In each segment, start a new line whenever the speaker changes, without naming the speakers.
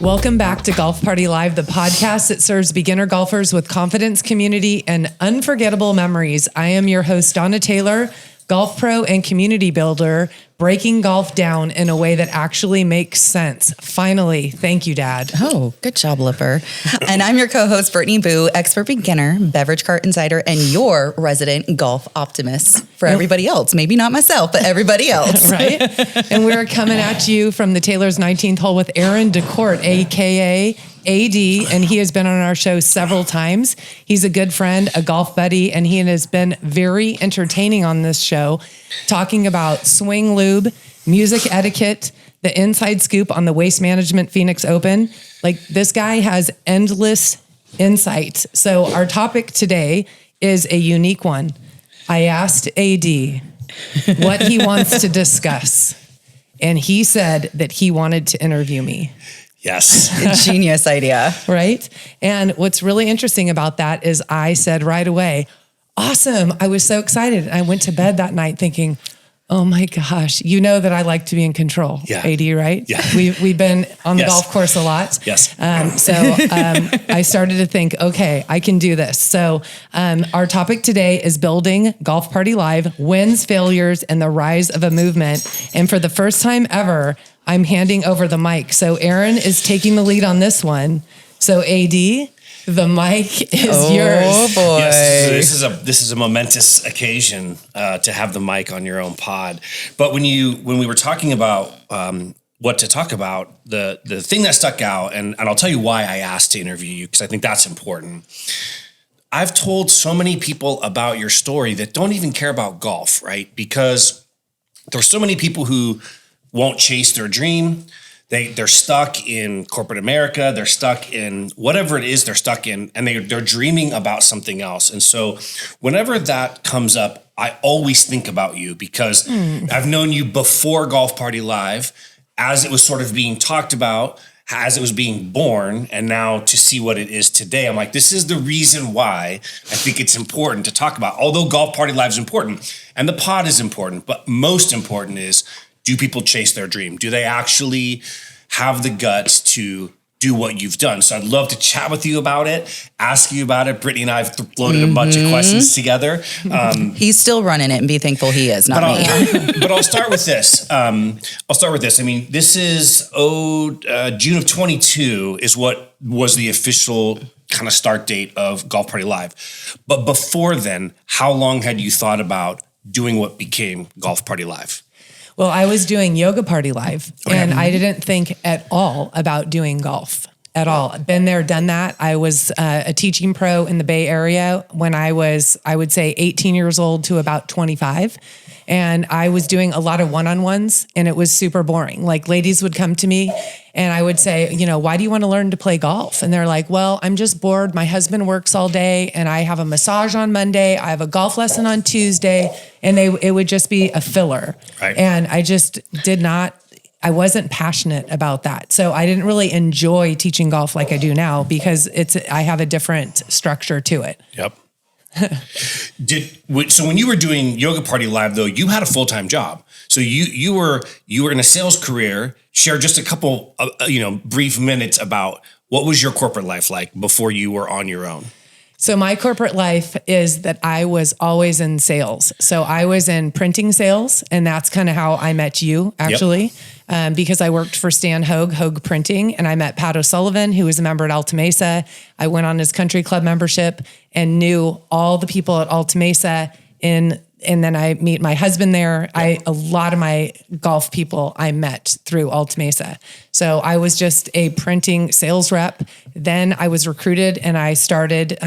Welcome back to Golf Party Live, the podcast that serves beginner golfers with confidence, community, and unforgettable memories. I am your host, Donna Taylor, golf pro and community builder, breaking golf down in a way that actually makes sense. Finally, thank you, Dad.
Oh, good job, Lipper. And I'm your co-host, Brittney Boo, expert beginner, beverage cart insider, and your resident golf optimist for everybody else. Maybe not myself, but everybody else.
Right? And we're coming at you from the Taylor's 19th hole with Aaron Decorte, a.k.a. AD, and he has been on our show several times. He's a good friend, a golf buddy, and he has been very entertaining on this show, talking about swing lube, music etiquette, the inside scoop on the Waste Management Phoenix Open. Like, this guy has endless insight. So our topic today is a unique one. I asked AD what he wants to discuss, and he said that he wanted to interview me.
Yes.
Genius idea.
Right? And what's really interesting about that is I said right away, awesome. I was so excited. I went to bed that night thinking, oh my gosh, you know that I like to be in control.
Yeah.
AD, right?
Yeah.
We've been on the
Yes.
golf course a lot.
Yes.
I started to think, okay, I can do this. So our topic today is building Golf Party Live, wins, failures, and the rise of a movement. And for the first time ever, I'm handing over the mic. So Aaron is taking the lead on this one. So AD, the mic is yours.
Oh boy.
Yes, this is a momentous occasion to have the mic on your own pod. But when we were talking about what to talk about, the thing that stuck out, and I'll tell you why I asked to interview you, because I think that's important. I've told so many people about your story that don't even care about golf, right? Because there's so many people who won't chase their dream. They're stuck in corporate America. They're stuck in whatever it is they're stuck in, and they're dreaming about something else. And so whenever that comes up, I always think about you, because I've known you before Golf Party Live, as it was sort of being talked about, as it was being born, and now to see what it is today, I'm like, this is the reason why I think it's important to talk about. Although Golf Party Live is important, and the pod is important, but most important is, do people chase their dream? Do they actually have the guts to do what you've done? So I'd love to chat with you about it, ask you about it. Brittney and I have floated a bunch of questions together.
He's still running it, and be thankful he is, not me.
But I'll start with this. I mean, this is June of 22 is what was the official kind of start date of Golf Party Live. But before then, how long had you thought about doing what became Golf Party Live?
Well, I was doing Yoga Party Live, and I didn't think at all about doing golf at all. Been there, done that. I was a teaching pro in the Bay Area when I was, I would say, 18 years old to about 25. And I was doing a lot of one-on-ones, and it was super boring. Like, ladies would come to me and I would say, why do you want to learn to play golf? And they're like, well, I'm just bored. My husband works all day, and I have a massage on Monday. I have a golf lesson on Tuesday. And it would just be a filler.
Right.
And I just I wasn't passionate about that. So I didn't really enjoy teaching golf like I do now, because I have a different structure to it.
Yep. So when you were doing Yoga Party Live, though, you had a full-time job. So you were in a sales career. Share just a couple, brief minutes about what was your corporate life like before you were on your own.
So my corporate life is that I was always in sales. So I was in printing sales, and that's kind of how I met you, actually, because I worked for Stan Hogue Printing, and I met Pat O'Sullivan, who was a member at Alta Mesa. I went on his country club membership and knew all the people at Alta Mesa, and then I meet my husband there. A lot of my golf people I met through Alta Mesa. So I was just a printing sales rep. Then I was recruited, and I started,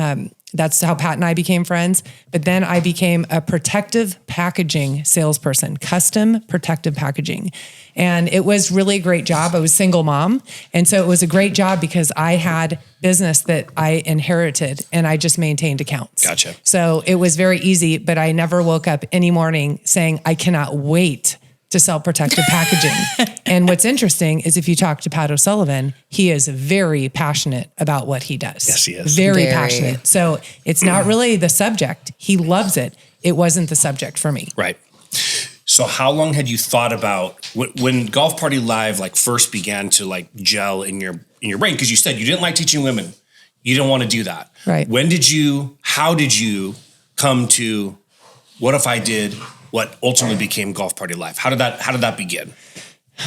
that's how Pat and I became friends. But then I became a protective packaging salesperson, custom protective packaging. And it was really a great job. I was a single mom. And so it was a great job because I had business that I inherited, and I just maintained accounts.
Gotcha.
So it was very easy, but I never woke up any morning saying, I cannot wait to sell protective packaging. And what's interesting is if you talk to Pat O'Sullivan, he is very passionate about what he does.
Yes, he is.
Very passionate. So it's not really the subject. He loves it.
Right.
it wasn't the subject for me.
Right. So how long had you thought about when Golf Party Live like first began to like gel in your brain? Because you said you didn't like teaching women. You didn't want to do that.
Right.
How did you come to, what if I did what ultimately became Golf Party Live? How did that begin?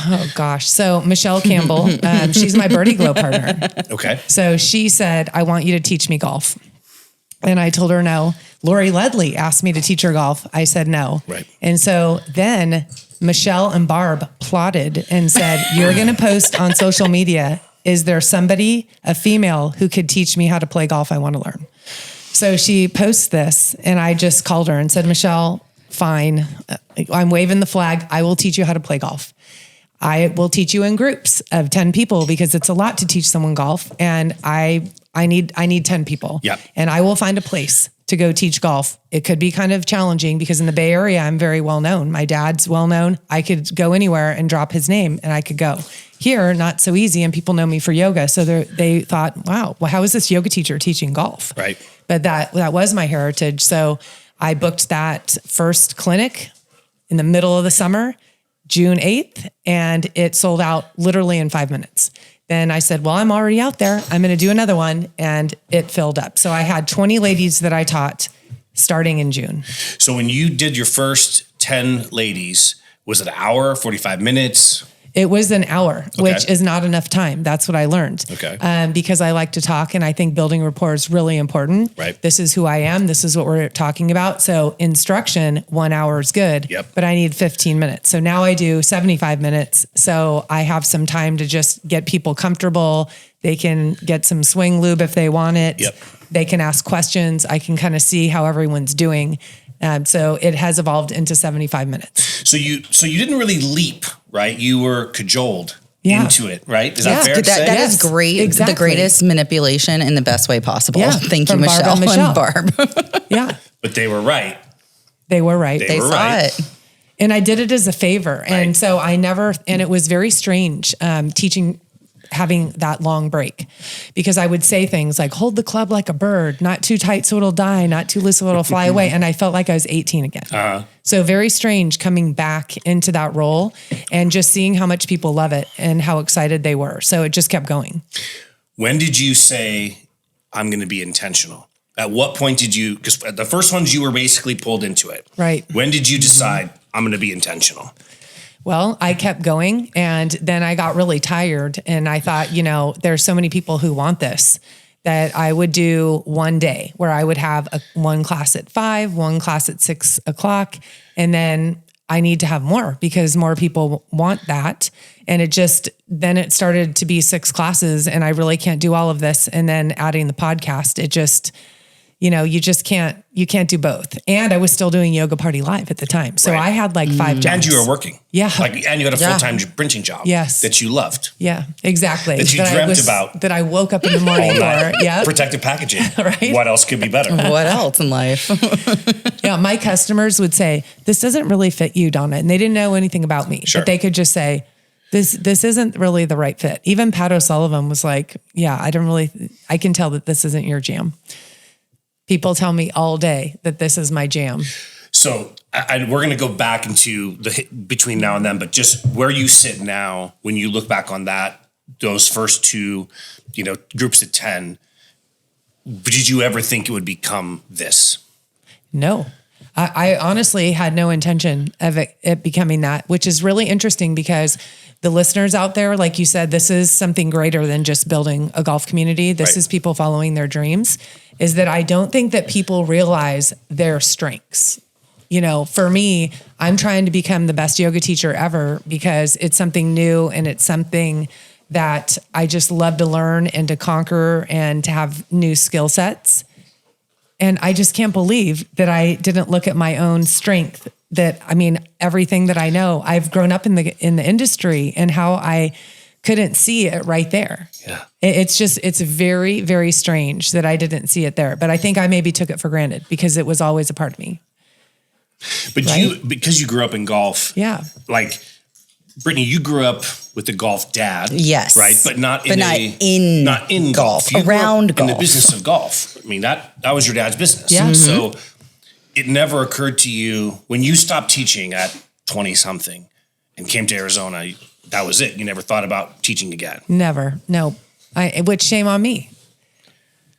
Oh gosh. So Michelle Campbell, she's my Birdie Glow partner.
Okay.
So she said, I want you to teach me golf. And I told her no. Lori Ledley asked me to teach her golf. I said no.
Right.
And so then Michelle and Barb plotted and said, you're going to post on social media, is there somebody, a female, who could teach me how to play golf? I want to learn. So she posts this and I just called her and said, Michelle, fine. I'm waving the flag. I will teach you how to play golf. I will teach you in groups of 10 people because it's a lot to teach someone golf. And I need 10 people.
Yep.
And I will find a place to go teach golf. It could be kind of challenging because in the Bay Area, I'm very well known. My dad's well known. I could go anywhere and drop his name and I could go. Here, not so easy. And people know me for yoga. So they thought, wow, well, how is this yoga teacher teaching golf?
Right.
But that was my heritage. So I booked that first clinic in the middle of the summer, June 8th, and it sold out literally in 5 minutes. Then I said, well, I'm already out there. I'm going to do another one. And it filled up. So I had 20 ladies that I taught starting in June.
So when you did your first 10 ladies, was it an hour, 45 minutes?
It was an hour, which is not enough time. That's what I learned.
Okay.
Because I like to talk and I think building rapport is really important.
Right.
This is who I am. This is what we're talking about. So instruction, 1 hour is good,
Yep.
but I need 15 minutes. So now I do 75 minutes. So I have some time to just get people comfortable. They can get some swing lube if they want it.
Yep.
They can ask questions. I can kind of see how everyone's doing. So it has evolved into 75 minutes.
So you didn't really leap, right? You were cajoled into it, right? Is that fair to say?
That is great.
Exactly.
The greatest manipulation in the best way possible.
Yeah,
Thank you,
from Barb
Michelle
and
Barb.
Yeah.
But they were right.
They were right.
They
were
saw
right.
it.
And I did it as a favor. And
Right.
so and it was very strange having that long break because I would say things like, hold the club like a bird, not too tight so it'll die, not too loose so it'll fly away. And I felt like I was 18 again.
Uh-huh.
So very strange coming back into that role and just seeing how much people love it and how excited they were. So it just kept going.
When did you say, I'm going to be intentional? At what point did you, because the first ones you were basically pulled into it.
Right.
When did you decide I'm going to be intentional?
Well, I kept going and then I got really tired and I thought, there's so many people who want this that I would do one day where I would have one class at 5, one class at 6 o'clock. And then I need to have more because more people want that. And then it started to be 6 classes and I really can't do all of this. And then adding the podcast, it just, you can't do both. And I was still doing Yoga Party Live at the time. So
Right.
I had like 5 jobs.
And you were working.
Yeah.
And you had a full-time printing job.
Yes.
That you loved.
Yeah, exactly.
That you dreamt about.
That I woke up in the morning for. Yeah.
Protective packaging.
Right.
What else could be better?
What else in life?
Yeah, my customers would say, this doesn't really fit you, Donna. And they didn't know anything about me.
Sure.
But they could just say, this isn't really the right fit. Even Pat O'Sullivan was like, yeah, I can tell that this isn't your jam. People tell me all day that this is my jam.
So we're going to go back into between now and then, but just where you sit now, when you look back on those first 2, groups of 10, did you ever think it would become this?
No, I honestly had no intention of it becoming that, which is really interesting because the listeners out there, like you said, this is something greater than just building a golf community. This
Right.
is people following their dreams, is that I don't think that people realize their strengths. For me, I'm trying to become the best yoga teacher ever because it's something new and it's something that I just love to learn and to conquer and to have new skill sets. And I just can't believe that I didn't look at my own strength. Everything that I know, I've grown up in the industry and how I couldn't see it right there.
Yeah.
It's very, very strange that I didn't see it there. But I think I maybe took it for granted because it was always a part of me.
But
Right.
because you grew up in golf,
Yeah.
like Brittney, you grew up with a golf dad.
Yes.
Right. But not
in golf,
You grew up
around
in the
golf.
business of golf. That was your dad's business.
Yeah.
So it never occurred to you when you stopped teaching at 20 something and came to Arizona, that was it. You never thought about teaching again.
Never. No. Which shame on me.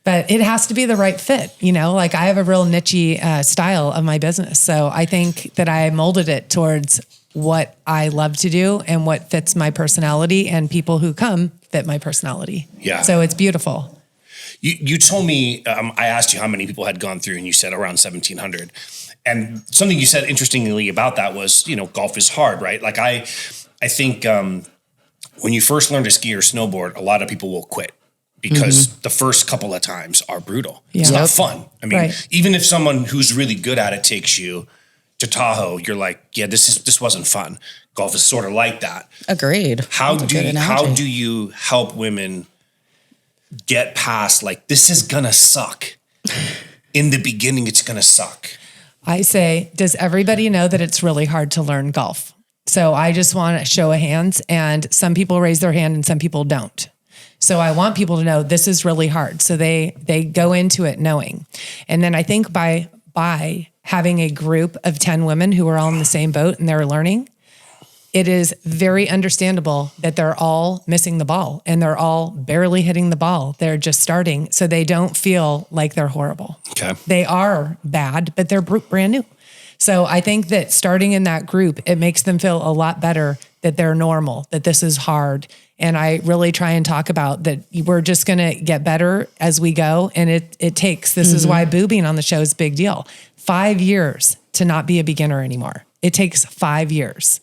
But it has to be the right fit, like I have a real niche style of my business. So I think that I molded it towards what I love to do and what fits my personality, and people who come fit my personality.
Yeah.
So it's beautiful.
You told me, I asked you how many people had gone through, and you said around 1,700. And something you said interestingly about that was, golf is hard, right? Like I think when you first learn to ski or snowboard, a lot of people will quit because the first couple of times are brutal.
Yeah.
It's not fun. I mean,
Right.
even if someone who's really good at it takes you to Tahoe, you're like, yeah, this wasn't fun. Golf is sort of like that.
Agreed.
How
That's a good
do
analogy.
you help women get past, like, this is gonna suck? In the beginning, it's gonna suck.
I say, does everybody know that it's really hard to learn golf? So I just want a show of hands, and some people raise their hand and some people don't. So I want people to know this is really hard. So they go into it knowing. And then I think by having a group of 10 women who are all in the same boat and they're learning, it is very understandable that they're all missing the ball and they're all barely hitting the ball. They're just starting. So they don't feel like they're horrible.
Okay.
They are bad, but they're brand new. So I think that starting in that group, it makes them feel a lot better that they're normal, that this is hard. And I really try and talk about that we're just going to get better as we go. And it takes, this is why Boo being on the show is a big deal. 5 years to not be a beginner anymore. It takes 5 years.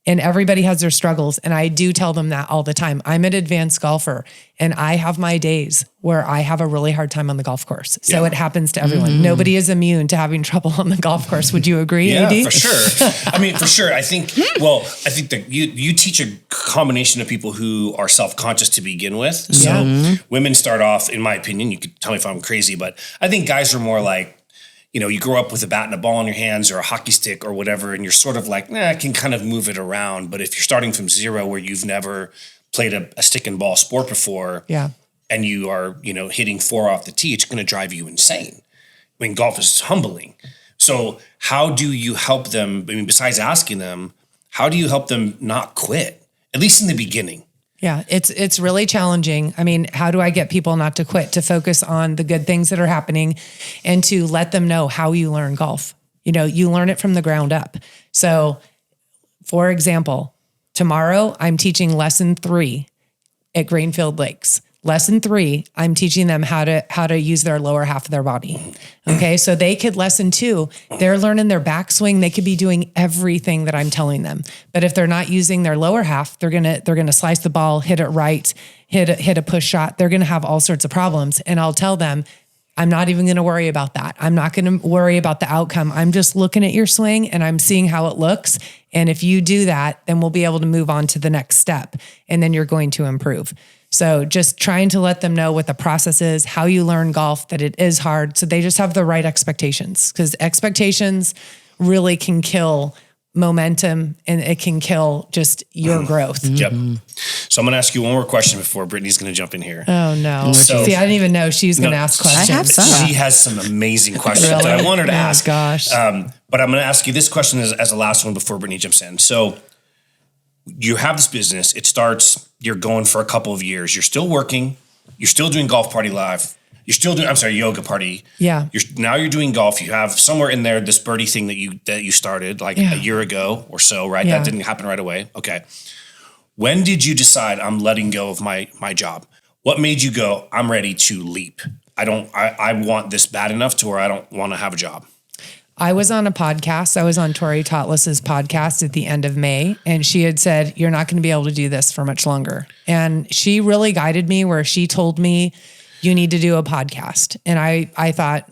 And everybody has their struggles. And I do tell them that all the time. I'm an advanced golfer and I have my days where I have a really hard time on the golf course. So it happens to everyone. Nobody is immune to having trouble on the golf course. Would you agree,
Yeah,
AD?
for sure. I mean, for sure. I think that you teach a combination of people who are self-conscious to begin with. So women start off, in my opinion, you could tell me if I'm crazy, but I think guys are more like, you grow up with a bat and a ball in your hands or a hockey stick or whatever, and you're sort of like, I can kind of move it around. But if you're starting from zero where you've never played a stick and ball sport before, and you are, hitting 4 off the tee, it's going to drive you insane. I mean, golf is humbling. So how do you help them? I mean, besides asking them, how do you help them not quit, at least in the beginning?
Yeah, it's really challenging. I mean, how do I get people not to quit, to focus on the good things that are happening and to let them know how you learn golf? You learn it from the ground up. So, for example, tomorrow I'm teaching lesson 3 at Greenfield Lakes. Lesson 3, I'm teaching them how to use their lower half of their body. Okay, so they could lesson 2, they're learning their backswing. They could be doing everything that I'm telling them. But if they're not using their lower half, they're gonna slice the ball, hit it right, hit a push shot. They're gonna have all sorts of problems. And I'll tell them, I'm not even going to worry about that. I'm not going to worry about the outcome. I'm just looking at your swing and I'm seeing how it looks. And if you do that, then we'll be able to move on to the next step. And then you're going to improve. So just trying to let them know what the process is, how you learn golf, that it is hard. So they just have the right expectations, because expectations really can kill momentum and it can kill just your growth.
Yep. So I'm going to ask you one more question before Brittney's going to jump in here.
Oh no.
So-
See, I didn't even know she was going to ask questions.
I have some.
She has some amazing questions that I want her to ask.
Gosh.
But I'm going to ask you this question as the last one before Brittney jumps in. So you have this business. It starts, you're going for a couple of years. You're still working. You're still doing Golf Party Live. You're still doing, yoga party.
Yeah.
Now you're doing golf. You have somewhere in there this birdie thing that you started like a year ago or so, right?
Yeah.
That didn't happen right away. Okay. When did you decide I'm letting go of my job? What made you go, I'm ready to leap? I want this bad enough to where I don't want to have a job.
I was on a podcast. I was on Tori Totlis's podcast at the end of May, and she had said, you're not going to be able to do this for much longer. And she really guided me where she told me, you need to do a podcast. And I thought,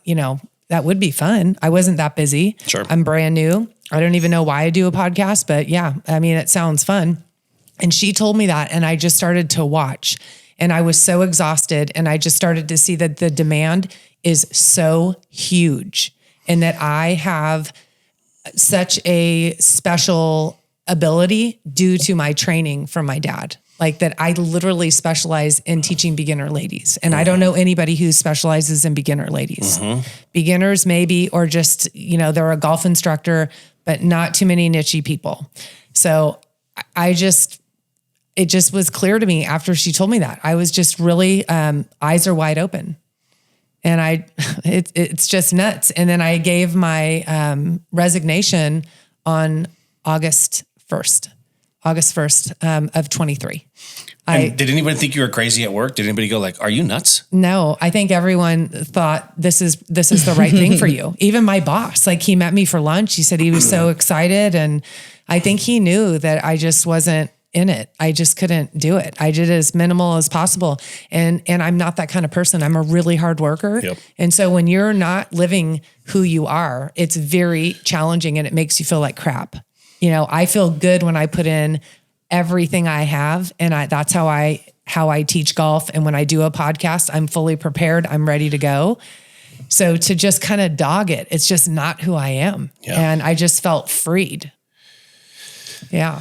that would be fun. I wasn't that busy.
Sure.
I'm brand new. I don't even know why I do a podcast, but yeah, it sounds fun. And she told me that, and I just started to watch, and I was so exhausted, and I just started to see that the demand is so huge, and that I have such a special ability due to my training from my dad. like that I literally specialize in teaching beginner ladies. And I don't know anybody who specializes in beginner ladies. Beginners maybe, or just, they're a golf instructor, but not too many niche people. So it just was clear to me after she told me that. I was just really, eyes are wide open. And it's just nuts. And then I gave my resignation on August 1st of 23.
Did anybody think you were crazy at work? Did anybody go like, are you nuts?
No, I think everyone thought this is the right thing for you. Even my boss, like he met me for lunch. He said he was so excited. And I think he knew that I just wasn't in it. I just couldn't do it. I did as minimal as possible. And I'm not that kind of person. I'm a really hard worker.
Yep.
And so when you're not living who you are, it's very challenging and it makes you feel like crap. I feel good when I put in everything I have. And that's how I teach golf. And when I do a podcast, I'm fully prepared. I'm ready to go. So to just kind of dog it, it's just not who I am.
Yeah.
And I just felt freed. Yeah.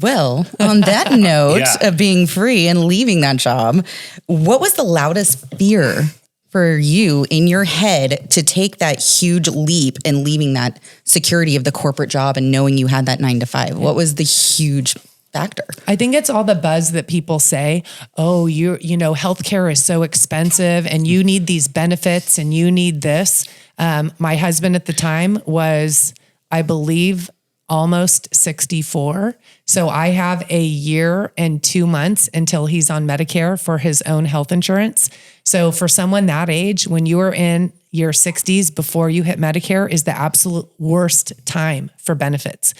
Well, on that note of being free and leaving that job, what was the loudest fear for you in your head to take that huge leap and leaving that security of the corporate job and knowing you had that 9 to 5? What was the huge factor?
I think it's all the buzz that people say, oh, healthcare is so expensive and you need these benefits and you need this. My husband at the time was, I believe, almost 64. So I have a year and 2 months until he's on Medicare for his own health insurance. So for someone that age, when you are in your 60s before you hit Medicare is the absolute worst time for benefits.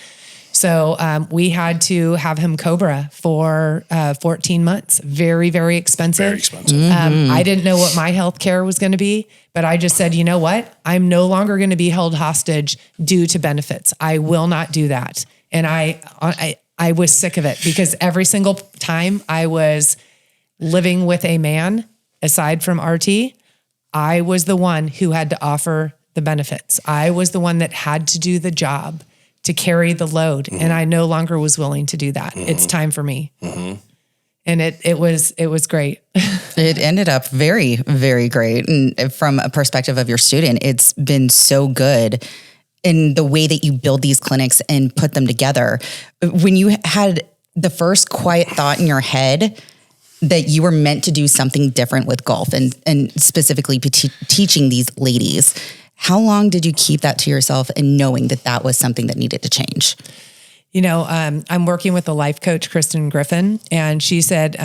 So we had to have him Cobra for 14 months. Very, very expensive.
Very expensive.
I didn't know what my health care was going to be, but I just said, you know what? I'm no longer going to be held hostage due to benefits. I will not do that. And I was sick of it because every single time I was living with a man, aside from RT, I was the one who had to offer the benefits. I was the one that had to do the job to carry the load. Mm-hmm. And I no longer was willing to do that. Mm-hmm. It's time for me. Mm-hmm. And it was great.
It ended up very, very great. And from a perspective of your student, it's been so good in the way that you build these clinics and put them together. When you had the first quiet thought in your head that you were meant to do something different with golf and specifically teaching these ladies, how long did you keep that to yourself and knowing that that was something that needed to change?
I'm working with a life coach, Kristen Griffin, and she said,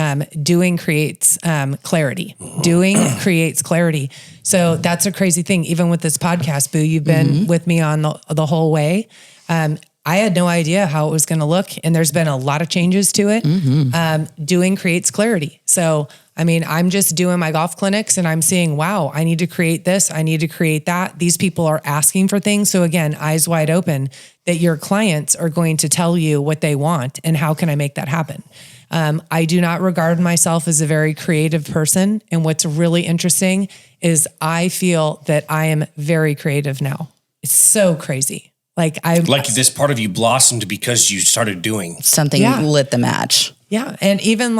doing creates clarity. Doing creates clarity. So that's a crazy thing. Even with this podcast, Boo, you've been with me on the whole way. I had no idea how it was going to look, and there's been a lot of changes to it. Doing creates clarity. So, I'm just doing my golf clinics and I'm seeing, wow, I need to create this. I need to create that. These people are asking for things. So again, eyes wide open that your clients are going to tell you what they want and how can I make that happen? I do not regard myself as a very creative person. And what's really interesting is I feel that I am very creative now. It's so crazy. Like
this part of you blossomed because you started doing
something, lit the match.
Yeah. And even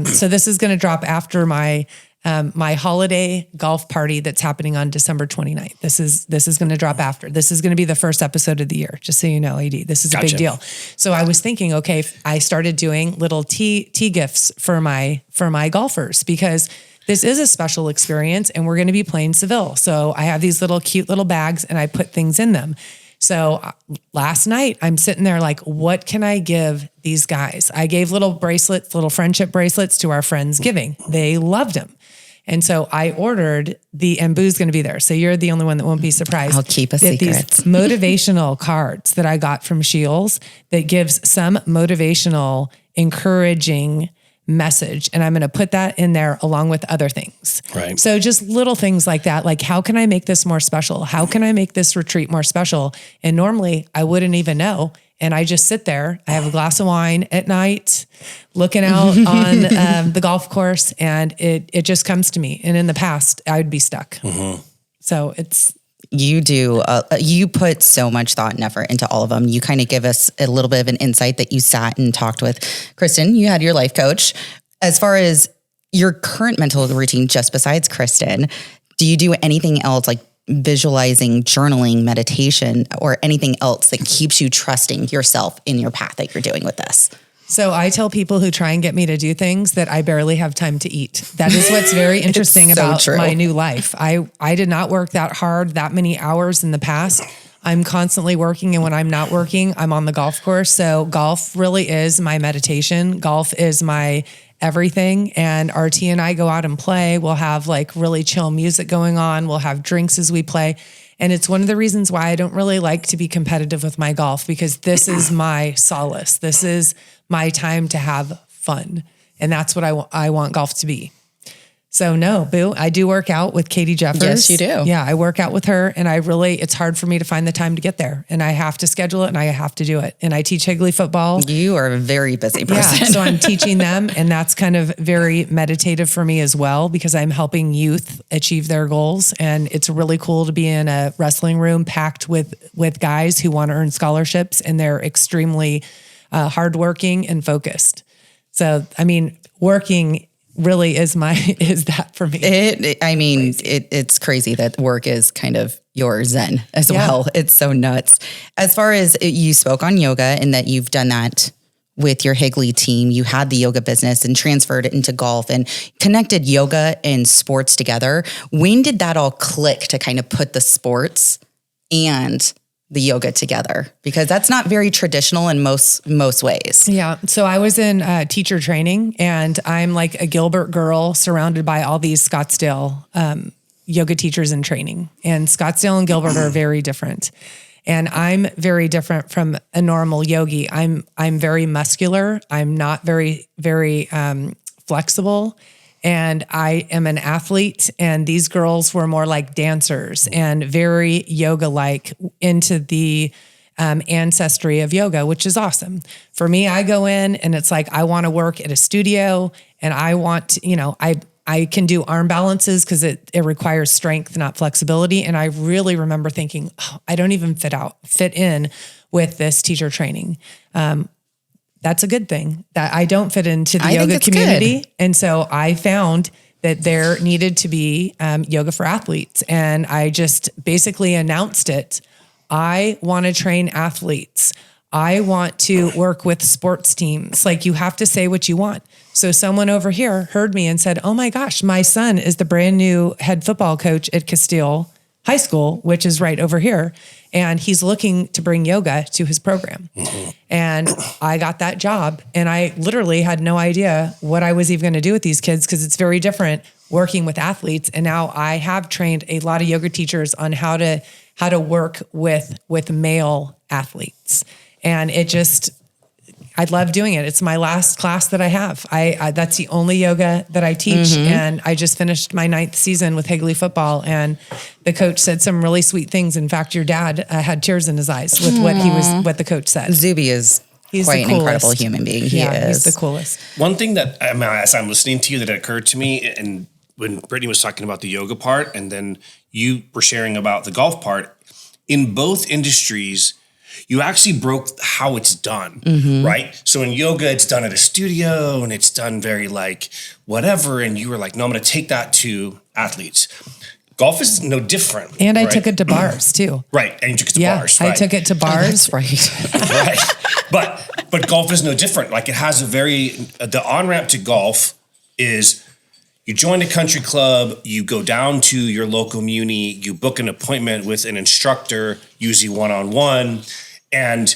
so this is going to drop after my holiday golf party that's happening on December 29th. This is going to drop after. This is going to be the first episode of the year, just so you know, AD. This is a big deal. So I was thinking, okay, I started doing little tea gifts for my golfers because this is a special experience and we're going to be playing Seville. So I have these little cute little bags and I put things in them. So last night I'm sitting there like, what can I give these guys? I gave little bracelets, little friendship bracelets to our Friendsgiving. They loved them. And so I ordered and Boo's going to be there. So you're the only one that won't be surprised.
I'll keep a secret.
These motivational cards that I got from Shields that gives some motivational, encouraging message. And I'm going to put that in there along with other things.
Right.
So just little things like that. Like, how can I make this more special? How can I make this retreat more special? And normally I wouldn't even know. And I just sit there. I have a glass of wine at night, looking out on the golf course, and it just comes to me. And in the past, I would be stuck. Mm-hmm. So it's
you do, you put so much thought and effort into all of them. You kind of give us a little bit of an insight that you sat and talked with Kristen. You had your life coach. As far as your current mental routine, just besides Kristen, do you do anything else like visualizing, journaling, meditation, or anything else that keeps you trusting yourself in your path that you're doing with this?
So I tell people who try and get me to do things that I barely have time to eat. That is what's very interesting about my new life. I did not work that hard, that many hours in the past. I'm constantly working, and when I'm not working, I'm on the golf course. So golf really is my meditation. Golf is my everything. And RT and I go out and play. We'll have like really chill music going on. We'll have drinks as we play. And it's one of the reasons why I don't really like to be competitive with my golf, because this is my solace. This is my time to have fun. And that's what I want golf to be. So no, Boo, I do work out with Katie Jeffers.
Yes, you do.
Yeah, I work out with her, and it's hard for me to find the time to get there, and I have to schedule it and I have to do it. And I teach Higley football.
You are a very busy person.
Yeah, so I'm teaching them, and that's kind of very meditative for me as well, because I'm helping youth achieve their goals. And it's really cool to be in a wrestling room packed with guys who want to earn scholarships, and they're extremely hardworking and focused. So, I mean, working really is that for me.
It's crazy that work is kind of your zen as well. It's so nuts. As far as you spoke on yoga and that you've done that with your Higley team, you had the yoga business and transferred it into golf and connected yoga and sports together. When did that all click to kind of put the sports and the yoga together? Because that's not very traditional in most ways.
Yeah. So I was in teacher training, and I'm like a Gilbert girl surrounded by all these Scottsdale yoga teachers in training. And Scottsdale and Gilbert are very different. And I'm very different from a normal yogi. I'm very muscular. I'm not very flexible. And I am an athlete, and these girls were more like dancers and very yoga-like, into the ancestry of yoga, which is awesome. For me, I go in and it's like, I want to work at a studio, and I want to, I can do arm balances because it requires strength, not flexibility. And I really remember thinking, I don't even fit in with this teacher training. That's a good thing that I don't fit into the yoga community. Good. And so I found that there needed to be yoga for athletes. And I just basically announced it. I want to train athletes. I want to work with sports teams. Like, you have to say what you want. So someone over here heard me and said, oh my gosh, my son is the brand new head football coach at Castile High School, which is right over here. And he's looking to bring yoga to his program. Mm-hmm. And I got that job, and I literally had no idea what I was even going to do with these kids, because it's very different working with athletes. And now I have trained a lot of yoga teachers on how to work with male athletes. And I love doing it. It's my last class that I have. I that's the only yoga that I teach. Mm-hmm. And I just finished my 9th season with Higley football, and the coach said some really sweet things. In fact, your dad had tears in his eyes with what the coach said.
Zuby is quite an incredible human being. He is.
He's the coolest.
One thing that, as I'm listening to you, that occurred to me, and when Brittney was talking about the yoga part, and then you were sharing about the golf part, in both industries, you actually broke how it's done, mm-hmm. right? So in yoga, it's done at a studio, and it's done very like whatever. And you were like, no, I'm going to take that to athletes. Golf is no different.
And I took it to bars too.
Right. And you took it to bars. Right?
I took it to bars.
Oh, that's right.
Right. But golf is no different. Like, it has the on-ramp to golf is, you join a country club, you go down to your local muni, you book an appointment with an instructor, usually one-on-one, and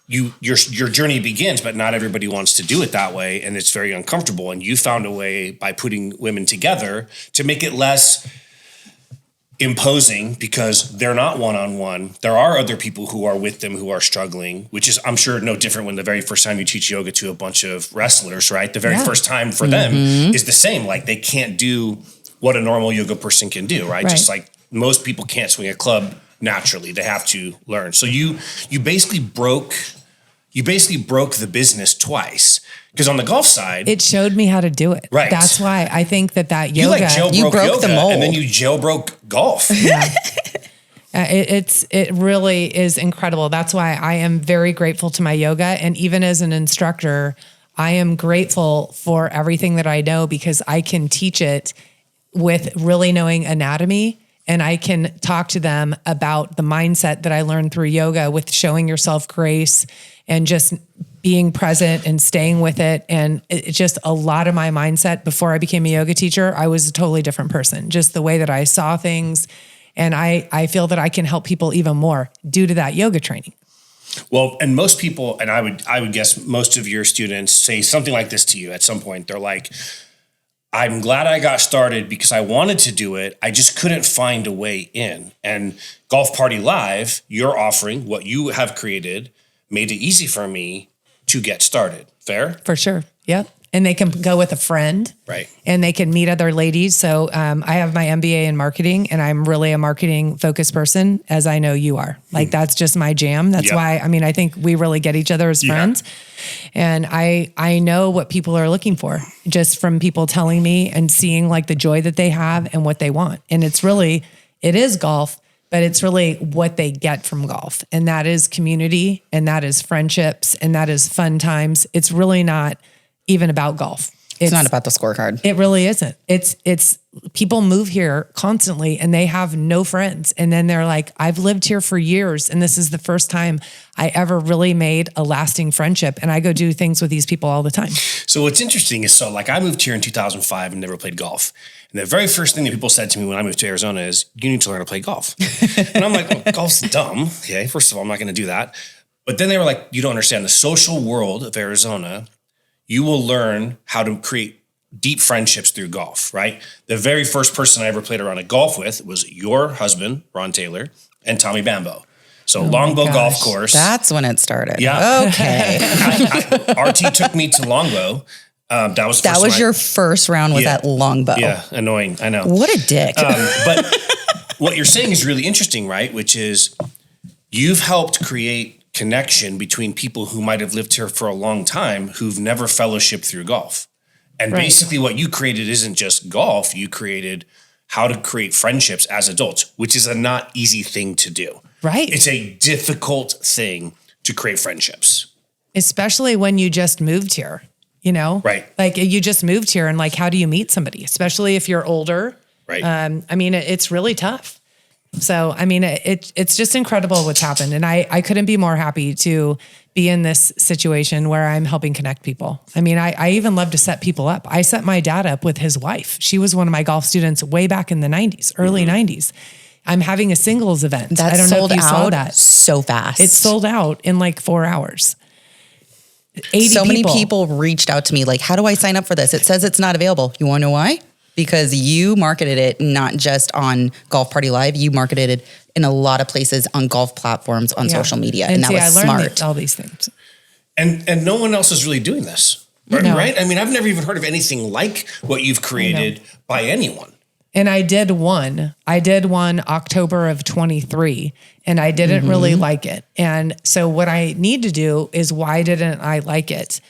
your journey begins, but not everybody wants to do it that way, and it's very uncomfortable. And you found a way by putting women together to make it less imposing, because they're not one-on-one. There are other people who are with them who are struggling, which is, I'm sure, no different when the very first time you teach yoga to a bunch of wrestlers, right? The very first time for them is the same. Like, they can't do what a normal yoga person can do, right? Just like most people can't swing a club naturally. They have to learn. So you basically broke the business twice. Because on the golf side,
it showed me how to do it.
Right.
That's why I think that yoga,
you broke
the mold,
and then you jailbroke golf.
Yeah. It really is incredible. That's why I am very grateful to my yoga. And even as an instructor, I am grateful for everything that I know because I can teach it with really knowing anatomy. And I can talk to them about the mindset that I learned through yoga with showing yourself grace and just being present and staying with it. And it's just a lot of my mindset before I became a yoga teacher, I was a totally different person, just the way that I saw things. And I feel that I can help people even more due to that yoga training.
Well, and most people, and I would guess most of your students say something like this to you at some point. They're like, I'm glad I got started because I wanted to do it. I just couldn't find a way in. And Golf Party Live, you're offering what you have created, made it easy for me to get started. Fair?
For sure. Yep. And they can go with a friend.
Right.
And they can meet other ladies. So I have my MBA in marketing and I'm really a marketing focused person, as I know you are. Like that's just my jam. That's why, I think we really get each other as friends. And I know what people are looking for just from people telling me and seeing like the joy that they have and what they want. And it is golf, but it's really what they get from golf. And that is community and that is friendships and that is fun times. It's really not even about golf.
It's not about the scorecard.
It really isn't. It's people move here constantly and they have no friends. And then they're like, I've lived here for years. And this is the first time I ever really made a lasting friendship. And I go do things with these people all the time.
So what's interesting is, like I moved here in 2005 and never played golf. And the very first thing that people said to me when I moved to Arizona is, you need to learn to play golf. And I'm like, well, golf's dumb. Okay, first of all, I'm not going to do that. But then they were like, you don't understand the social world of Arizona. You will learn how to create deep friendships through golf, right? The very first person I ever played around a golf with was your husband, Ron Taylor, and Tommy Bambo. So Longbow Golf Course.
That's when it started.
Yeah.
Okay.
RT took me to Longbow. That was
your first round was at Longbow.
Yeah, annoying. I know.
What a dick.
But what you're saying is really interesting, right? Which is you've helped create connection between people who might have lived here for a long time who've never fellowshipped through golf. And basically what you created isn't just golf, you created how to create friendships as adults, which is a not easy thing to do.
Right.
It's a difficult thing to create friendships.
Especially when you just moved here, you know?
Right.
Like you just moved here and like, how do you meet somebody? Especially if you're older.
Right.
It's really tough. So, it's just incredible what's happened. And I couldn't be more happy to be in this situation where I'm helping connect people. I even love to set people up. I set my dad up with his wife. She was one of my golf students way back in the 90s, early 90s. I'm having a singles event.
That
I don't know if you saw
out
that.
So fast.
It sold out in like 4 hours. 80
so
people.
many people reached out to me like, how do I sign up for this? It says it's not available. You want to know why? Because you marketed it not just on Golf Party Live, you marketed it in a lot of places on golf platforms on social media. And that was
I learned
smart.
all these things.
And no one else is really doing this, right?
No.
Right? I've never even heard of anything like what you've created by anyone.
And I did one October of 23 and I didn't really like it. And so what I need to do is why didn't I like it?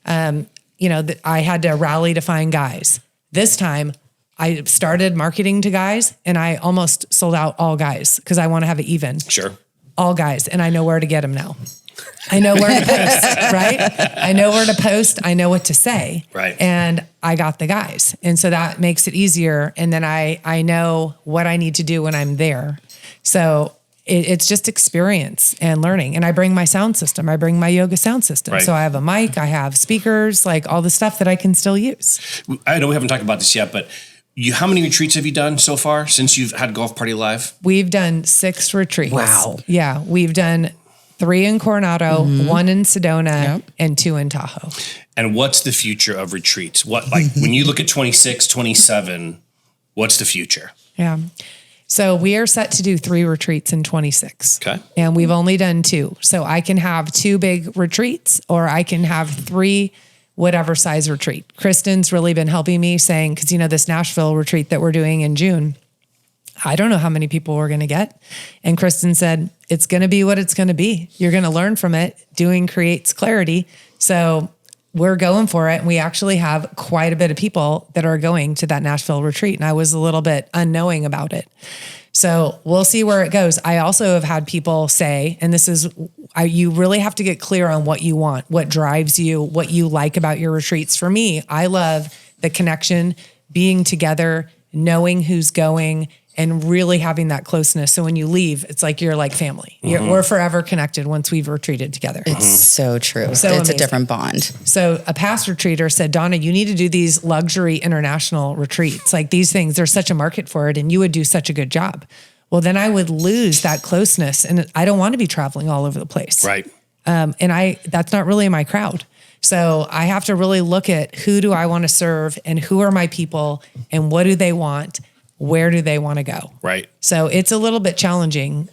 I had to rally to find guys. This time I started marketing to guys and I almost sold out all guys because I want to have it even.
Sure.
All guys. And I know where to get them now. I know where to post, right? I know where to post. I know what to say.
Right.
And I got the guys. And so that makes it easier. And then I know what I need to do when I'm there. So it's just experience and learning. And I bring my sound system. I bring my yoga sound system.
Right.
So I have a mic, I have speakers, like all the stuff that I can still use.
I know we haven't talked about this yet, but how many retreats have you done so far since you've had Golf Party Live?
We've done 6 retreats.
Wow.
Yeah. We've done 3 in Coronado, 1 in Sedona, and 2 in Tahoe.
And what's the future of retreats? When you look at 26, 27, what's the future?
Yeah. So we are set to do 3 retreats in 26.
Okay.
And we've only done 2. So I can have 2 big retreats or I can have 3 whatever size retreat. Kristen's really been helping me saying, because this Nashville retreat that we're doing in June, I don't know how many people we're going to get. And Kristen said, it's going to be what it's going to be. You're going to learn from it. Doing creates clarity. So we're going for it. And we actually have quite a bit of people that are going to that Nashville retreat. And I was a little bit unknowing about it. So we'll see where it goes. I also have had people say, and this is, you really have to get clear on what you want, what drives you, what you like about your retreats. For me, I love the connection, being together, knowing who's going, and really having that closeness. So when you leave, it's like you're like family. We're forever connected once we've retreated together.
It's so true.
So
it's
amazing.
a different bond.
So a past retreater said, Donna, you need to do these luxury international retreats. Like these things, there's such a market for it and you would do such a good job. Well, then I would lose that closeness and I don't want to be traveling all over the place.
Right.
And that's not really my crowd. So I have to really look at who do I want to serve and who are my people and what do they want? Where do they want to go?
Right.
So it's a little bit challenging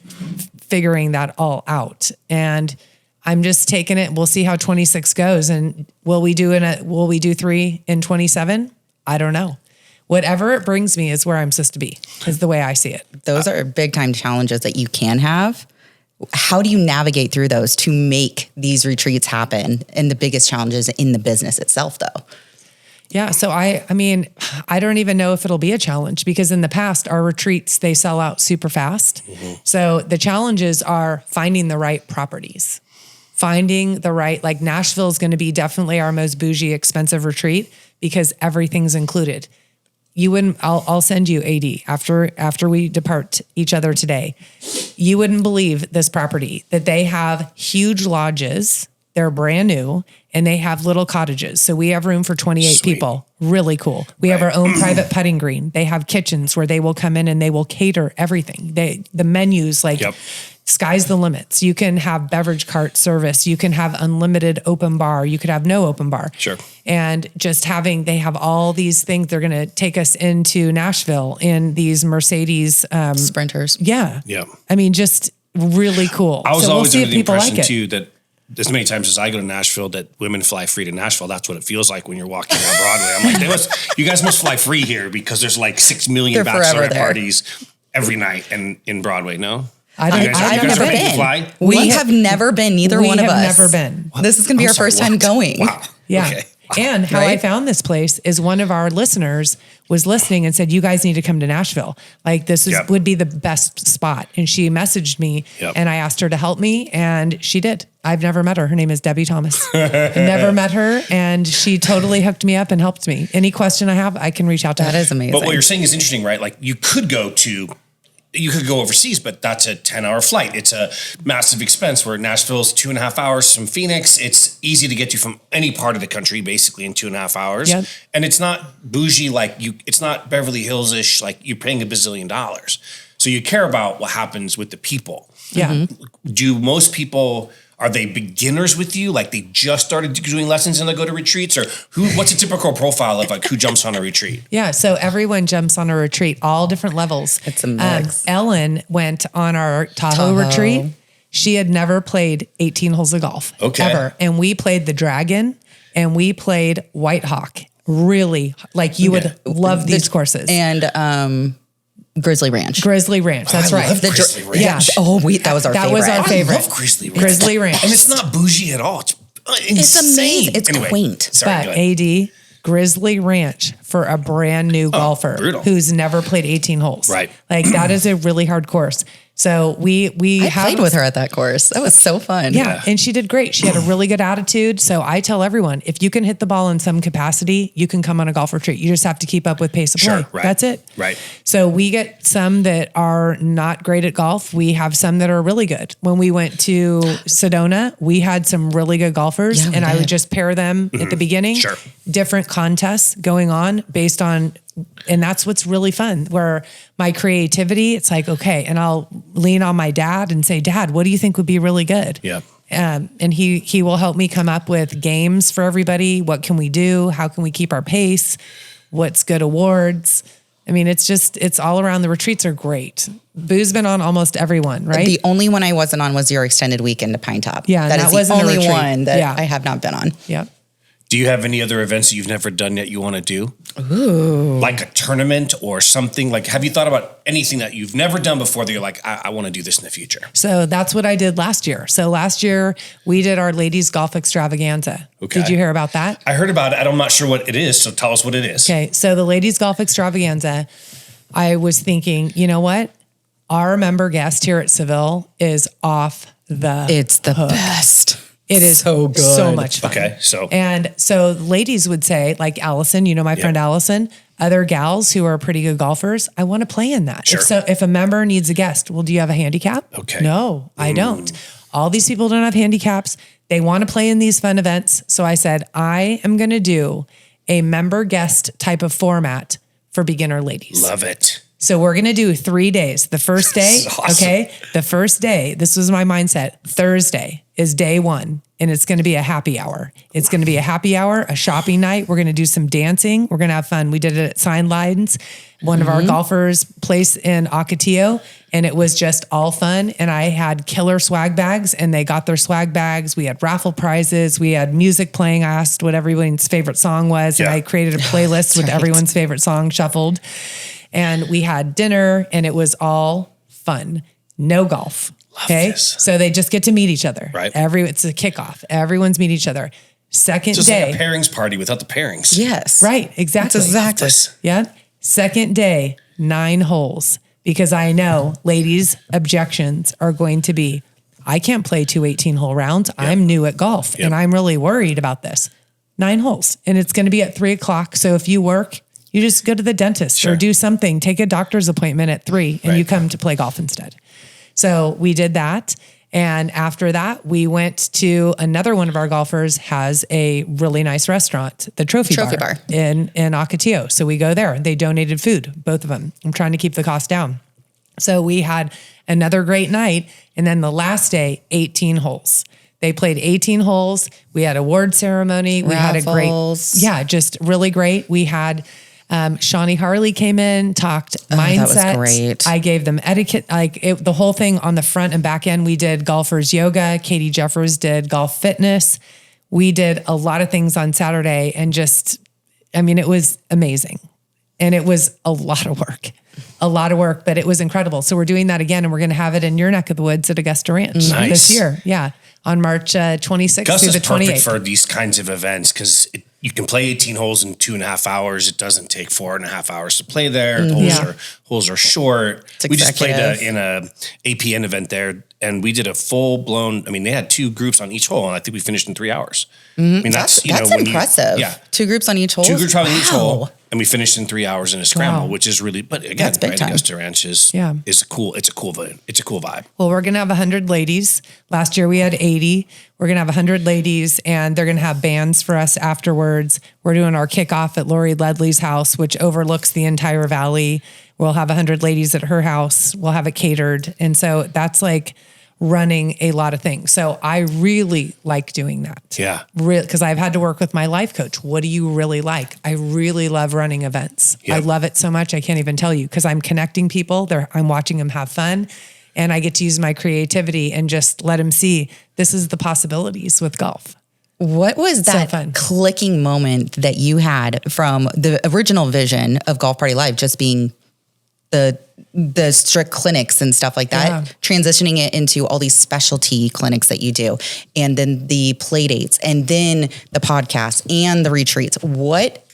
figuring that all out. And I'm just taking it. We'll see how 26 goes. And will we do 3 in 27? I don't know. Whatever it brings me is where I'm supposed to be, is the way I see it.
Those are big time challenges that you can have. How do you navigate through those to make these retreats happen? And the biggest challenges in the business itself, though.
Yeah. So I mean, I don't even know if it'll be a challenge because in the past, our retreats, they sell out super fast. So the challenges are finding the right properties, finding the right, like Nashville is going to be definitely our most bougie, expensive retreat because everything's included. You wouldn't, I'll send you AD after we depart each other today. You wouldn't believe this property that they have huge lodges. They're brand new and they have little cottages. So we have room for 28 people. Really cool. We have our own private putting green. They have kitchens where they will come in and they will cater everything. The menus, like sky's the limits. You can have beverage cart service. You can have unlimited open bar. You could have no open bar.
Sure.
And just they have all these things. They're going to take us into Nashville in these Mercedes.
Sprinters.
Yeah.
Yeah.
I mean, just really cool.
I was always under the impression
like
too that as many times as I go to Nashville, that women fly free to Nashville. That's what it feels like when you're walking down Broadway. I'm like, you guys must fly free here because there's like 6 million bachelorette parties every night in Broadway. No,
I've never been.
Fly?
We have never been. Neither one of us.
We have never been.
This is going to be our first time going.
Wow.
Yeah.
Okay.
And how I found this place is one of our listeners was listening and said, you guys need to come to Nashville. Like this would be the best spot. And she messaged me and I asked her to help me and she did. I've never met her. Her name is Debbie Thomas. Never met her. And she totally hooked me up and helped me. Any question I have, I can reach out to her.
That is amazing.
But what you're saying is interesting, right? Like you could go overseas, but that's a 10-hour flight. It's a massive expense where Nashville's 2.5 hours from Phoenix. It's easy to get to from any part of the country, basically in 2.5 hours. Yep. And it's not bougie it's not Beverly Hills-ish, like you're paying $1 bazillion. So you care about what happens with the people.
Yeah.
Do most people, are they beginners with you? Like they just started doing lessons and they go to retreats? Or what's a typical profile of like who jumps on a retreat?
Yeah, so everyone jumps on a retreat, all different levels.
It's a mix.
Ellen went on our Tahoe retreat. She had never played 18 holes of golf ever. And we played the Dragon and we played White Hawk. Really, like you would love these courses.
And Grizzly Ranch.
Grizzly Ranch, that's right.
Love Grizzly Ranch.
Yeah.
Oh, that was our favorite.
That was our favorite.
I love Grizzly Ranch.
Grizzly Ranch.
And it's not bougie at all. It's insane.
It's amazing. It's quaint.
Sorry,
but AD, Grizzly Ranch for a brand new golfer who's never played 18 holes.
Right.
Like that is a really hard course. So I
played with her at that course. That was so fun.
Yeah. And she did great. She had a really good attitude. So I tell everyone, if you can hit the ball in some capacity, you can come on a golf retreat. You just have to keep up with pace of play.
Right.
That's it.
Right.
So we get some that are not great at golf. We have some that are really good. When we went to Sedona, we had some really good golfers and I would just pair them at the beginning.
Sure.
Different contests going on based on, and that's what's really fun, where my creativity, it's like, okay, and I'll lean on my dad and say, Dad, what do you think would be really good?
Yeah.
And he will help me come up with games for everybody. What can we do? How can we keep our pace? What's good awards? I mean, it's all around. The retreats are great. Boo's been on almost everyone, right?
The only one I wasn't on was your extended weekend to Pine Top.
Yeah.
That is the only one that I have not been on.
Yeah.
Do you have any other events that you've never done yet you want to do? Ooh. Like a tournament or something? Like, have you thought about anything that you've never done before that you're like, I want to do this in the future?
So that's what I did last year. So last year we did our ladies golf extravaganza. Okay. Did you hear about that?
I heard about it. I'm not sure what it is. So tell us what it is.
Okay. So the ladies golf extravaganza, I was thinking, you know what? Our member guest here at Seville is off the
It's the
hook.
best.
It is
so good.
so much fun.
Okay, so.
And so ladies would say, like Allison, you know, my friend Allison, other gals who are pretty good golfers, I want to play in that.
Sure.
If a member needs a guest, well, do you have a handicap?
Okay.
No, I don't. All these people don't have handicaps. They want to play in these fun events. So I said, I am going to do a member guest type of format for beginner ladies.
Love it.
So we're going to do 3 days. The first day,
Awesome.
okay? The first day, this was my mindset. Thursday is day one, and it's going to be a happy hour. It's going to be a happy hour, a shopping night. We're going to do some dancing. We're going to have fun. We did it at Sign Lines, one of our golfers' place in Ocotillo, and it was just all fun. And I had killer swag bags, and they got their swag bags. We had raffle prizes. We had music playing. I asked what everyone's favorite song was, and I created a playlist with everyone's favorite song shuffled. And we had dinner, and it was all fun. No golf.
Love this.
So they just get to meet each other.
Right.
It's a kickoff. Everyone's meet each other. Second
Just
day.
like a pairings party without the pairings.
Yes.
Right. Exactly.
That's exactly.
Yeah. Second day, 9 holes. Because I know ladies' objections are going to be, I can't play 2 18-hole rounds. I'm new at golf, and I'm really worried about this. 9 holes. And it's going to be at 3:00. So if you work, you just go to the dentist or do something, take a doctor's appointment at 3 and you come to play golf instead. So we did that. And after that, we went to another one of our golfers has a really nice restaurant, the Trophy Bar. in Ocotillo. So we go there. They donated food, both of them. I'm trying to keep the cost down. So we had another great night. And then the last day, 18 holes. They played 18 holes. We had award ceremony. We had a great, just really great. We had Shawnee Harley came in, talked mindset.
That was great.
I gave them etiquette, the whole thing on the front and back end. We did golfers yoga. Katie Jeffers did golf fitness. We did a lot of things on Saturday and it was amazing. And it was a lot of work, but it was incredible. So we're doing that again, and we're going to have it in your neck of the woods at Augusta Ranch this year. Yeah. On March 26th through the 28th.
Perfect for these kinds of events because you can play 18 holes in 2.5 hours. It doesn't take 4.5 hours to play there. Holes are short. We just played in a APN event there, and we did a full blown. They had 2 groups on each hole, and I think we finished in 3 hours.
That's impressive. 2 groups on each hole.
2 groups on each hole, and we finished in 3 hours in a scramble, which is really. But again,
That's big time.
Augusta Ranch is a cool. It's a cool vibe.
Well, we're gonna have 100 ladies. Last year we had 80. We're gonna have 100 ladies, and they're gonna have bands for us afterwards. We're doing our kickoff at Lori Ledley's house, which overlooks the entire valley. We'll have 100 ladies at her house. We'll have it catered, and so that's like running a lot of things. So I really like doing that.
Yeah.
Because I've had to work with my life coach. What do you really like? I really love running events.
Yep.
I love it so much. I can't even tell you because I'm connecting people. I'm watching them have fun, and I get to use my creativity and just let them see this is the possibilities with golf.
What was that clicking moment that you had from the original vision of Golf Party Live just being the strict clinics and stuff like that, transitioning it into all these specialty clinics that you do, and then the play dates, and then the podcast and the retreats? What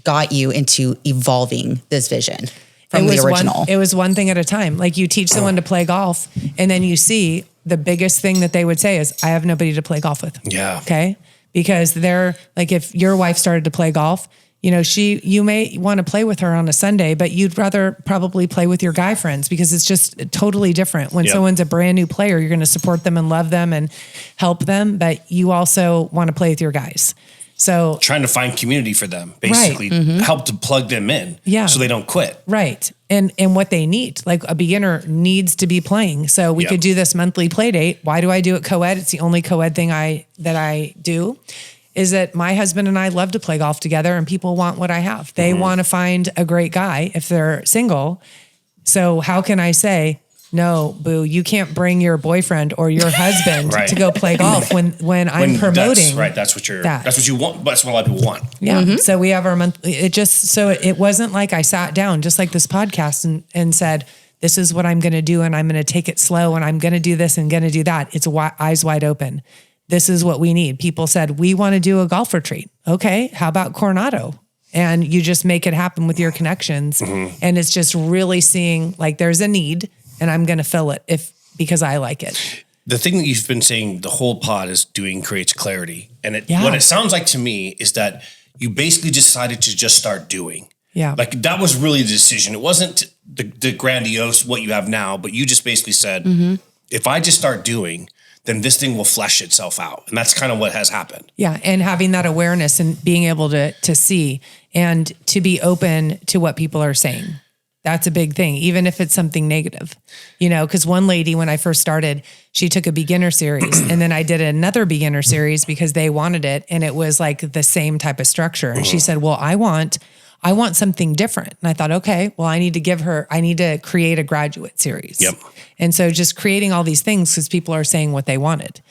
got you into evolving this vision from the original?
It was one thing at a time. Like you teach someone to play golf, and then you see the biggest thing that they would say is, I have nobody to play golf with.
Yeah.
Okay. Because they're like, if your wife started to play golf, you may want to play with her on a Sunday, but you'd rather probably play with your guy friends because it's just totally different. When someone's a brand new player, you're going to support them and love them and help them, but you also want to play with your guys. So
trying to find community for them, basically help to plug them in so they don't quit.
Right. And what they need, like a beginner needs to be playing. So we could do this monthly play date. Why do I do it co-ed? It's the only co-ed thing that I do. Is that my husband and I love to play golf together, and people want what I have. They want to find a great guy if they're single. So how can I say, no, Boo, you can't bring your boyfriend or your husband to go play golf when I'm promoting.
That's what you want. That's what a lot of people want.
Yeah. So we have our month. It wasn't like I sat down just like this podcast and said, this is what I'm going to do. And I'm going to take it slow, and I'm going to do this and going to do that. It's eyes wide open. This is what we need. People said, we want to do a golf retreat. Okay. How about Coronado? And you just make it happen with your connections. And it's just really seeing like there's a need. and I'm going to fill it because I like it.
The thing that you've been saying the whole pod is doing creates clarity. And
Yeah.
what it sounds like to me is that you basically decided to just start doing.
Yeah.
Like that was really the decision. It wasn't the grandiose what you have now, but you just basically said, if I just start doing, then this thing will flesh itself out. And that's kind of what has happened.
Yeah. And having that awareness and being able to see and to be open to what people are saying. That's a big thing, even if it's something negative, because one lady, when I first started, she took a beginner series and then I did another beginner series because they wanted it. And it was like the same type of structure. And she said, well, I want something different. And I thought, okay, well, I need to create a graduate series.
Yep.
And so just creating all these things because people are saying what they wanted.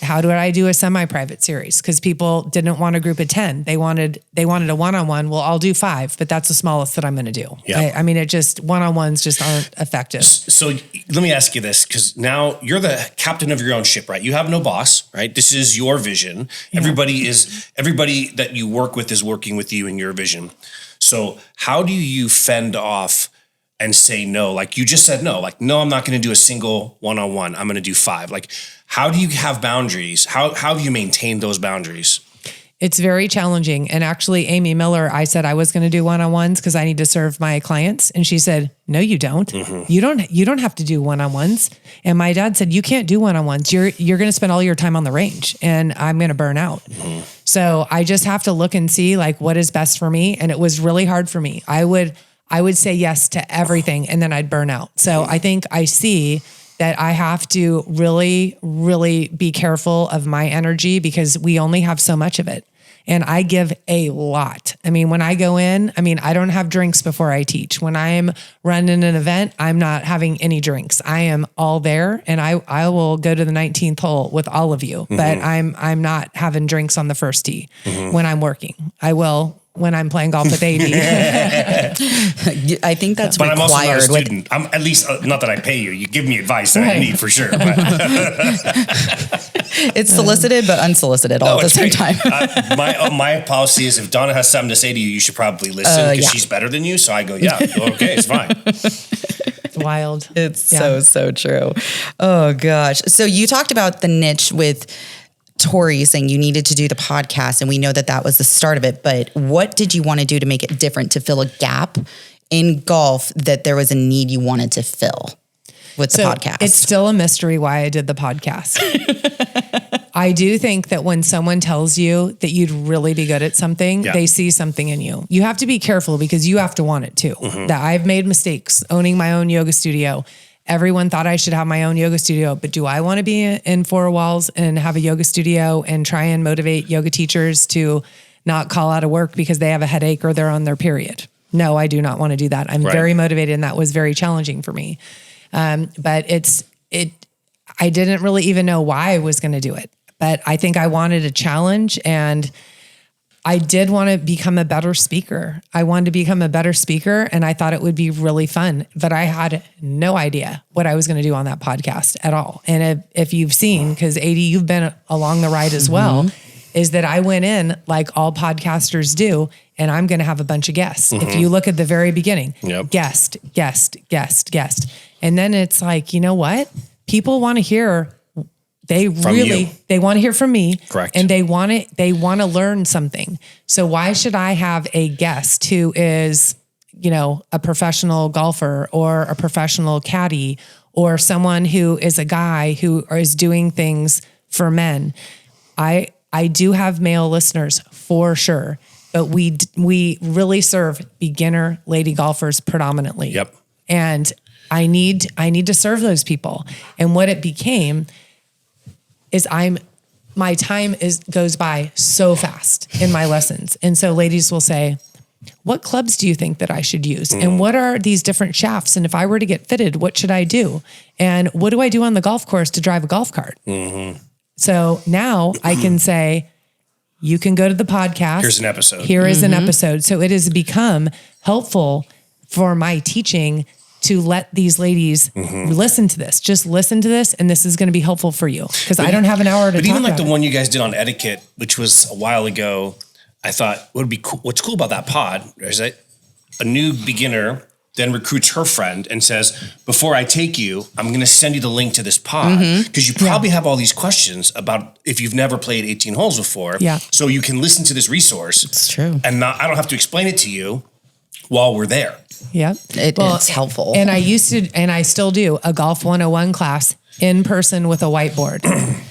How do I do a semi-private series? Because people didn't want a group of 10. They wanted a one-on-one. Well, I'll do 5, but that's the smallest that I'm going to do.
Yeah.
I mean, it just one-on-ones just aren't effective.
So let me ask you this, because now you're the captain of your own ship, right? You have no boss, right? This is your vision. Yeah. Everybody that you work with is working with you in your vision. So how do you fend off and say no? Like you just said no. Like, no, I'm not going to do a single one-on-one. I'm going to do 5. Like, how do you have boundaries? How have you maintained those boundaries?
It's very challenging. And actually, Amy Miller, I said I was going to do one-on-ones because I need to serve my clients. And she said, no, you don't. Mm-hmm. You don't have to do one-on-ones. And my dad said, you can't do one-on-ones. You're going to spend all your time on the range and I'm going to burn out. Mm-hmm. So I just have to look and see like what is best for me. And it was really hard for me. I would say yes to everything and then I'd burn out. So I think I see that I have to really, really be careful of my energy because we only have so much of it. And I give a lot. I mean, when I go in, I don't have drinks before I teach. When I'm running an event, I'm not having any drinks. I am all there and I will go to the 19th hole with all of you, but I'm not having drinks on the first tee when I'm working. I will when I'm playing golf with AD.
I think that's
but
required.
I'm also not a student. I'm at least, not that I pay you. You give me advice that I need for sure. But.
It's solicited, but unsolicited all at the same time.
My policy is if Donna has something to say to you, you should probably listen because she's better than you. So I go, yeah, okay, it's fine.
It's wild.
It's so true. Oh gosh. So you talked about the niche with Tori saying you needed to do the podcast, and we know that was the start of it, but what did you want to do to make it different, to fill a gap in golf that there was a need you wanted to fill with the podcast?
It's still a mystery why I did the podcast. I do think that when someone tells you that you'd really be good at something, they see something in you. You have to be careful because you have to want it too. That I've made mistakes owning my own yoga studio. Everyone thought I should have my own yoga studio, but do I want to be in 4 walls and have a yoga studio and try and motivate yoga teachers to not call out of work because they have a headache or they're on their period? No, I do not want to do that. I'm very motivated, and that was very challenging for me. But I didn't really even know why I was going to do it, but I think I wanted a challenge, and I did want to become a better speaker. I wanted to become a better speaker, and I thought it would be really fun, but I had no idea what I was going to do on that podcast at all. And if you've seen, because AD, you've been along the ride as well, is that I went in like all podcasters do, and I'm going to have a bunch of guests. If you look at the very beginning, guest. And then it's like, you know what? People want to hear They want to hear from me.
Correct.
And they want to learn something. So why should I have a guest who is, a professional golfer or a professional caddy or someone who is a guy who is doing things for men? I do have male listeners for sure, but we really serve beginner lady golfers predominantly.
Yep.
And I need to serve those people. And what it became is my time goes by so fast in my lessons. And so ladies will say, what clubs do you think that I should use? And what are these different shafts? And if I were to get fitted, what should I do? And what do I do on the golf course to drive a golf cart? So now I can say, you can go to the podcast.
Here's an episode.
Here is an episode. So it has become helpful for my teaching to let these ladies listen to this. Just listen to this, and this is going to be helpful for you because I don't have an hour to talk about it. But even like
the one you guys did on etiquette, which was a while ago, I thought would be cool. What's cool about that pod is that a new beginner then recruits her friend and says, before I take you, I'm going to send you the link to this pod because you probably have all these questions about if you've never played 18 holes before.
Yeah.
So you can listen to this resource.
It's true.
And I don't have to explain it to you while we're there.
Yep.
It's helpful.
And I used to, and I still do, a golf 101 class in person with a whiteboard.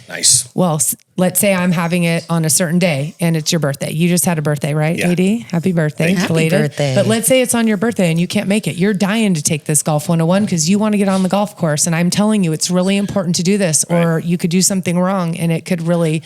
Nice.
Well, let's say I'm having it on a certain day and it's your birthday. You just had a birthday, right,
Yeah.
AD? Happy birthday.
Happy birthday.
But let's say it's on your birthday and you can't make it. You're dying to take this golf 101 because you want to get on the golf course. And I'm telling you, it's really important to do this, or you could do something wrong and it could really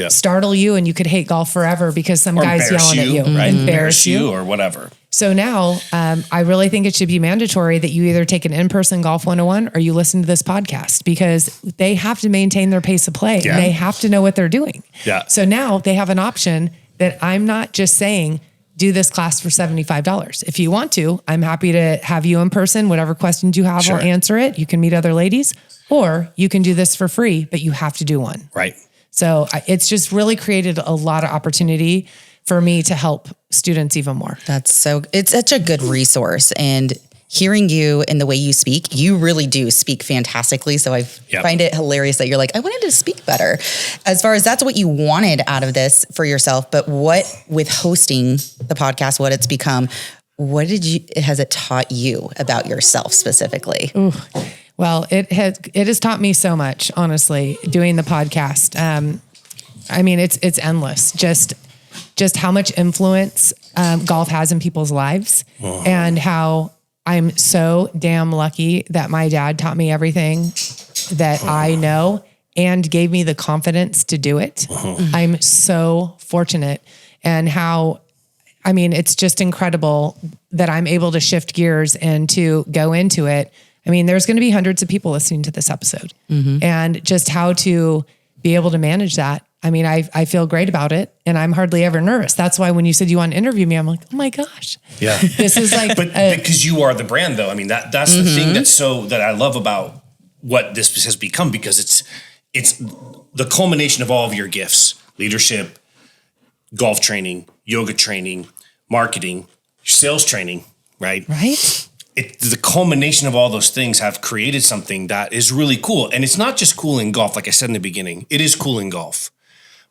startle you and you could hate golf forever because some guy's yelling at you.
Right?
Embarrass you
or whatever.
So now I really think it should be mandatory that you either take an in-person golf 101 or you listen to this podcast, because they have to maintain their pace of play and they have to know what they're doing.
Yeah.
So now they have an option that I'm not just saying, do this class for $75. If you want to, I'm happy to have you in person. Whatever questions you have, I'll answer it. You can meet other ladies, or you can do this for free, but you have to do one.
Right.
So it's just really created a lot of opportunity for me to help students even more.
It's such a good resource. And hearing you and the way you speak, you really do speak fantastically. So I find it hilarious that you're like, I wanted to speak better. As far as that's what you wanted out of this for yourself, but what with hosting the podcast, what it's become, has it taught you about yourself specifically?
Ooh. Well, it has taught me so much, honestly, doing the podcast. I mean, it's endless. Just how much influence golf has in people's lives, and how I'm so damn lucky that my dad taught me everything that I know and gave me the confidence to do it. I'm so fortunate, and it's just incredible that I'm able to shift gears and to go into it. I mean, there's going to be hundreds of people listening to this episode, and just how to be able to manage that. I mean, I feel great about it, and I'm hardly ever nervous. That's why when you said you want to interview me, I'm like, oh my gosh. Yeah. This is like,
but because you are the brand though. I mean, that's the thing that I love about what this has become, because it's the culmination of all of your gifts: leadership, golf training, yoga training, marketing, sales training, right?
Right.
The culmination of all those things have created something that is really cool. And it's not just cool in golf. Like I said in the beginning, it is cool in golf,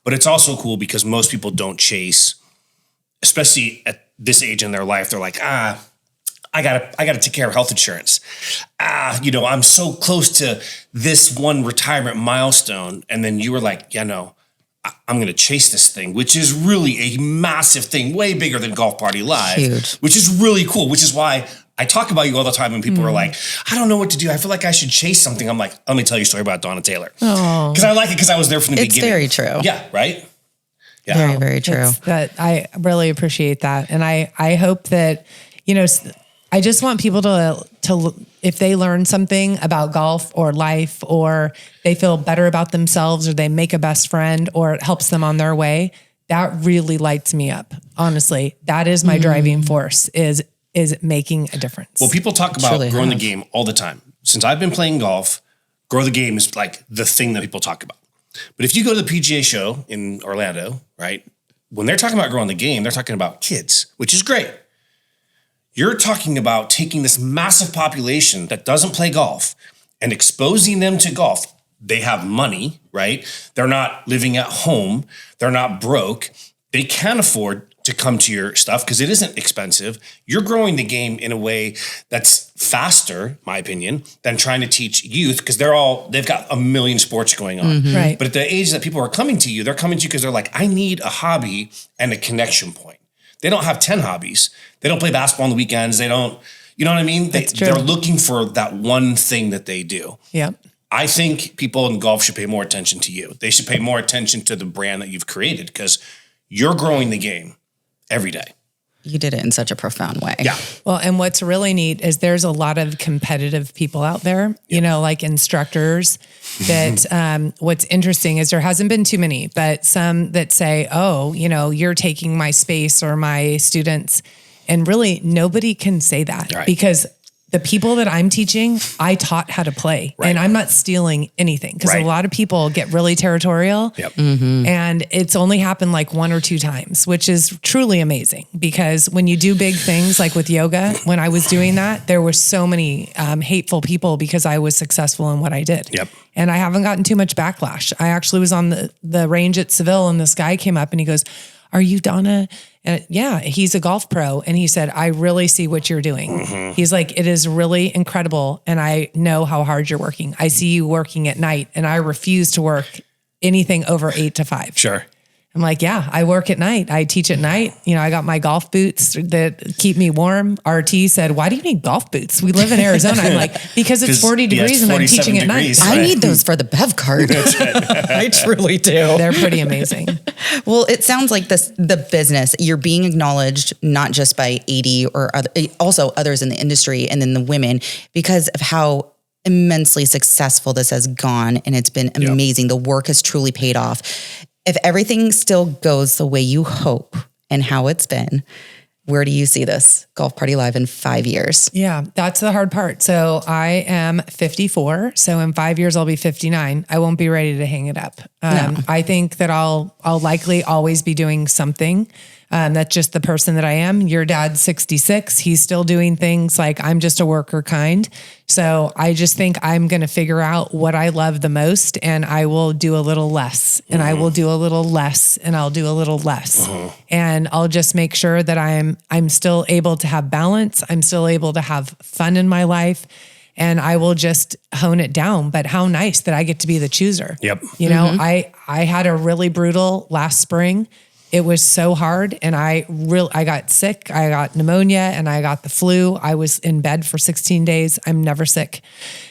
but it's also cool because most people don't chase, especially at this age in their life. They're like, I gotta take care of health insurance. I'm so close to this one retirement milestone. And then you were like, I'm going to chase this thing, which is really a massive thing, way bigger than Golf Party Live,
huge.
Which is really cool, which is why I talk about you all the time when people are like, I don't know what to do. I feel like I should chase something. I'm like, let me tell you a story about Donna Taylor. Because I like it because I was there from the beginning.
It's very true.
Yeah, right? Yeah.
Very, very true.
That I really appreciate that. And I hope that, I just want people to if they learn something about golf or life, or they feel better about themselves, or they make a best friend, or it helps them on their way, that really lights me up. Honestly, that is my driving force, is making a difference.
Well, people talk about growing the game all the time. Since I've been playing golf, grow the game is like the thing that people talk about. But if you go to the PGA show in Orlando, right, when they're talking about growing the game, they're talking about kids, which is great. You're talking about taking this massive population that doesn't play golf and exposing them to golf. They have money, right? They're not living at home. They're not broke. They can afford to come to your stuff because it isn't expensive. You're growing the game in a way that's faster, my opinion, than trying to teach youth, because they've got a million sports going on.
Right.
But at the age that people are coming to you, they're coming to you because they're like, I need a hobby and a connection point. They don't have 10 hobbies. They don't play basketball on the weekends. They don't, you know what I mean? They're looking for that one thing that they do.
Yeah.
I think people in golf should pay more attention to you. They should pay more attention to the brand that you've created, because you're growing the game every day.
You did it in such a profound way.
Yeah.
Well, and what's really neat is there's a lot of competitive people out there, like instructors that, what's interesting is there hasn't been too many, but some that say, oh, you're taking my space or my students. And really nobody can say that, because the people that I'm teaching, I taught how to play, and I'm not stealing anything, because a lot of people get really territorial, and it's only happened like 1 or 2 times, which is truly amazing, because when you do big things like with yoga, when I was doing that, there were so many hateful people because I was successful in what I did. And I haven't gotten too much backlash. I actually was on the range at Seville, and this guy came up and he goes, "Are you Donna?" And yeah, he's a golf pro. And he said, "I really see what you're doing." He's like, "It is really incredible. And I know how hard you're working. I see you working at night, and I refuse to work anything over 8 to 5.
Sure.
I'm like, "Yeah, I work at night. I teach at night. You know, I got my golf boots that keep me warm." RT said, "Why do you need golf boots? We live in Arizona." I'm like, "Because it's 40 degrees and I'm teaching at night."
I need those for the Bev cart. I truly do.
They're pretty amazing.
Well, it sounds like the business, you're being acknowledged not just by AD or also others in the industry, and then the women, because of how immensely successful this has gone, and it's been amazing. The work has truly paid off. If everything still goes the way you hope and how it's been, where do you see this Golf Party Live in 5 years?
Yeah, that's the hard part. So I am 54. So in 5 years, I'll be 59. I won't be ready to hang it up. I think that I'll likely always be doing something. That's just the person that I am. Your dad's 66. He's still doing things like I'm just a worker kind. So I just think I'm going to figure out what I love the most, and I will do a little less, and I will do a little less, and I'll do a little less. And I'll just make sure that I'm still able to have balance. I'm still able to have fun in my life, and I will just hone it down. But how nice that I get to be the chooser. You know, I had a really brutal last spring. It was so hard, and I got sick. I got pneumonia and I got the flu. I was in bed for 16 days. I'm never sick.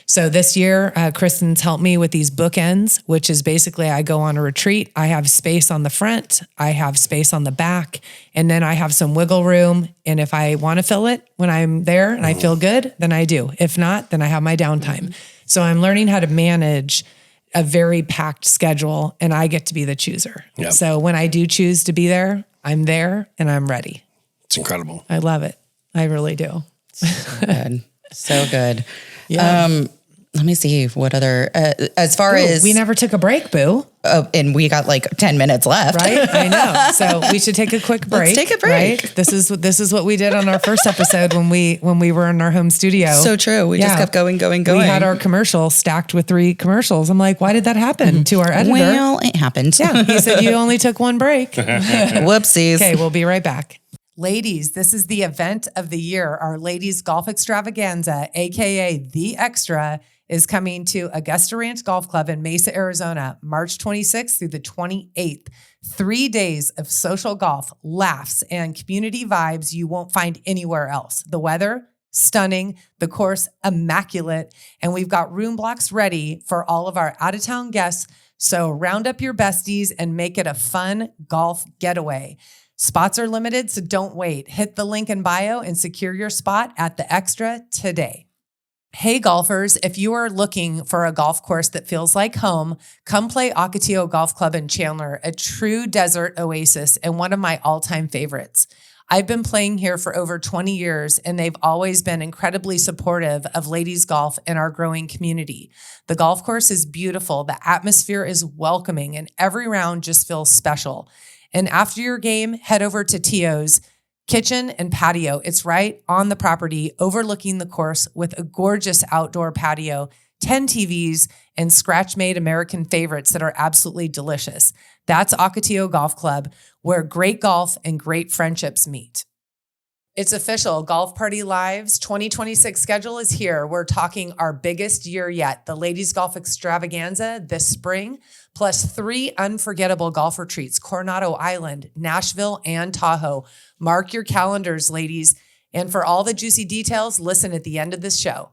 So this year, Kristen's helped me with these bookends, which is basically I go on a retreat. I have space on the front. I have space on the back, and then I have some wiggle room. And if I want to fill it when I'm there and I feel good, then I do. If not, then I have my downtime. So I'm learning how to manage a very packed schedule, and I get to be the chooser. So when I do choose to be there, I'm there and I'm ready.
It's incredible.
I love it. I really do.
So good. So good.
Yeah.
Let me see what other, as far as.
We never took a break, Boo.
And we got like 10 minutes left.
Right? I know. So we should take a quick break.
Let's take a break.
Right? This is what we did on our first episode when we were in our home studio.
So true. We just kept going. We
had our commercial stacked with 3 commercials. I'm like, why did that happen to our editor?
Well, it happened.
Yeah. He said you only took 1 break.
Whoopsies.
Okay, we'll be right back. Ladies, this is the event of the year. Our Ladies Golf Extravaganza, AKA The Extra, is coming to Augusta Ranch Golf Club in Mesa, Arizona, March 26th through the 28th. 3 days of social golf, laughs, and community vibes you won't find anywhere else. The weather, stunning. The course, immaculate. And we've got room blocks ready for all of our out-of-town guests. So round up your besties and make it a fun golf getaway. Spots are limited, so don't wait. Hit the link in bio and secure your spot at The Extra today. Hey golfers, if you are looking for a golf course that feels like home, come play Ocotillo Golf Club in Chandler, a true desert oasis and one of my all-time favorites. I've been playing here for over 20 years, and they've always been incredibly supportive of ladies golf and our growing community. The golf course is beautiful, the atmosphere is welcoming, and every round just feels special. And after your game, head over to Tio's Kitchen and Patio. It's right on the property, overlooking the course with a gorgeous outdoor patio, 10 TVs, and scratch-made American favorites that are absolutely delicious. That's Ocotillo Golf Club, where great golf and great friendships meet. It's official. Golf Party Live's 2026 schedule is here. We're talking our biggest year yet, the Ladies Golf Extravaganza this spring, plus 3 unforgettable golf retreats, Coronado Island, Nashville, and Tahoe. Mark your calendars, ladies. And for all the juicy details, listen at the end of this show.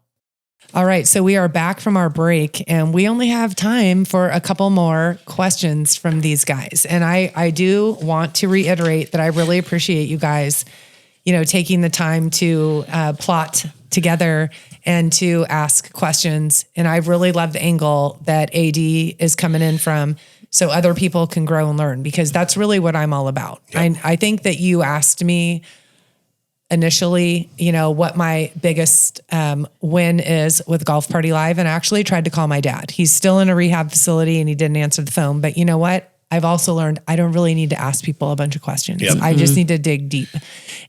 All right, so we are back from our break, and we only have time for a couple more questions from these guys. And I do want to reiterate that I really appreciate you guys, taking the time to plot together and to ask questions. And I really love the angle that AD is coming in from, so other people can grow and learn, because that's really what I'm all about. Yep. I think that you asked me initially, what my biggest win is with Golf Party Live, and I actually tried to call my dad. He's still in a rehab facility and he didn't answer the phone. But you know what? I've also learned I don't really need to ask people a bunch of questions.
Yep.
I just need to dig deep.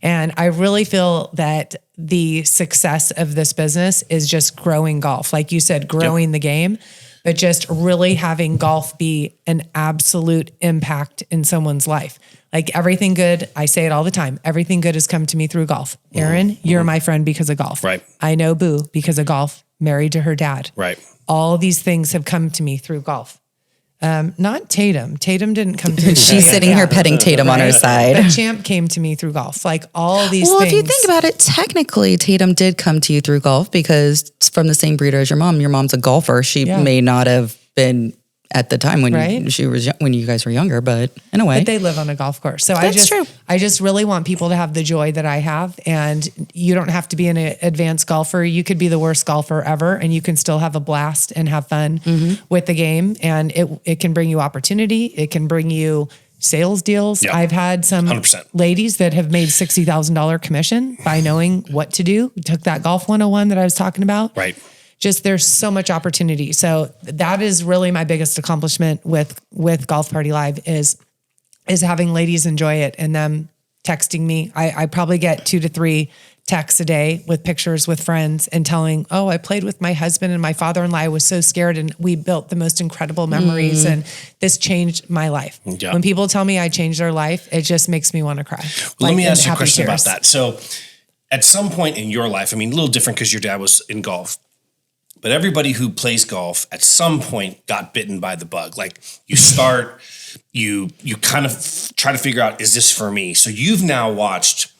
And I really feel that the success of this business is just growing golf. Like you said, growing the game, but just really having golf be an absolute impact in someone's life. Like everything good, I say it all the time, everything good has come to me through golf. Aaron, you're my friend because of golf.
Right.
I know Boo because of golf, married to her dad.
Right.
All these things have come to me through golf. Not Tatum. Tatum didn't come to me.
She's sitting here petting Tatum on her side.
But Champ came to me through golf. Like all these things.
Well, if you think about it, technically Tatum did come to you through golf because it's from the same breeder as your mom. Your mom's a golfer. She may not have been at the time when when you guys were younger, but in a way.
But they live on a golf course. So
That's true.
I just really want people to have the joy that I have. And you don't have to be an advanced golfer. You could be the worst golfer ever and you can still have a blast and have fun with the game. And it can bring you opportunity. It can bring you sales deals.
Yep.
I've had some
100%.
ladies that have made $60,000 commission by knowing what to do. We took that golf 101 that I was talking about.
Right.
Just there's so much opportunity. So that is really my biggest accomplishment with Golf Party Live is having ladies enjoy it and them texting me. I probably get 2 to 3 texts a day with pictures with friends and telling, oh, I played with my husband and my father-in-law. I was so scared and we built the most incredible memories and this changed my life. Yeah. When people tell me I changed their life, it just makes me want to cry.
Well, let me ask you a question about that. So at some point in your life, I mean, a little different because your dad was in golf. But everybody who plays golf at some point got bitten by the bug. Like you start, you kind of try to figure out, is this for me? So you've now watched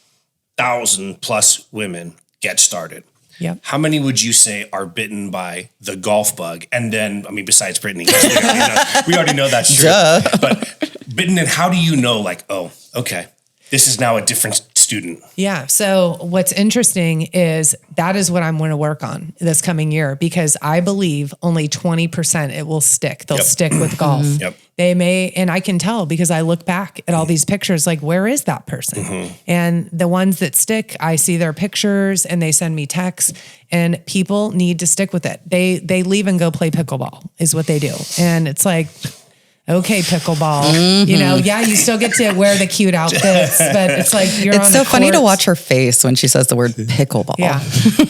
1,000+ women get started.
Yep.
How many would you say are bitten by the golf bug? And then, I mean, besides Brittney, we already know that's true.
Duh.
But bitten, and how do you know, like, oh, okay, this is now a different student?
Yeah. So what's interesting is that is what I'm going to work on this coming year because I believe only 20% it will stick. They'll stick with golf.
Yep.
They may, and I can tell because I look back at all these pictures, like where is that person? And the ones that stick, I see their pictures and they send me texts and people need to stick with it. They leave and go play pickleball is what they do. And it's like, okay, pickleball, you still get to wear the cute outfits, but it's like
It's so funny to watch her face when she says the word pickleball.
Yeah,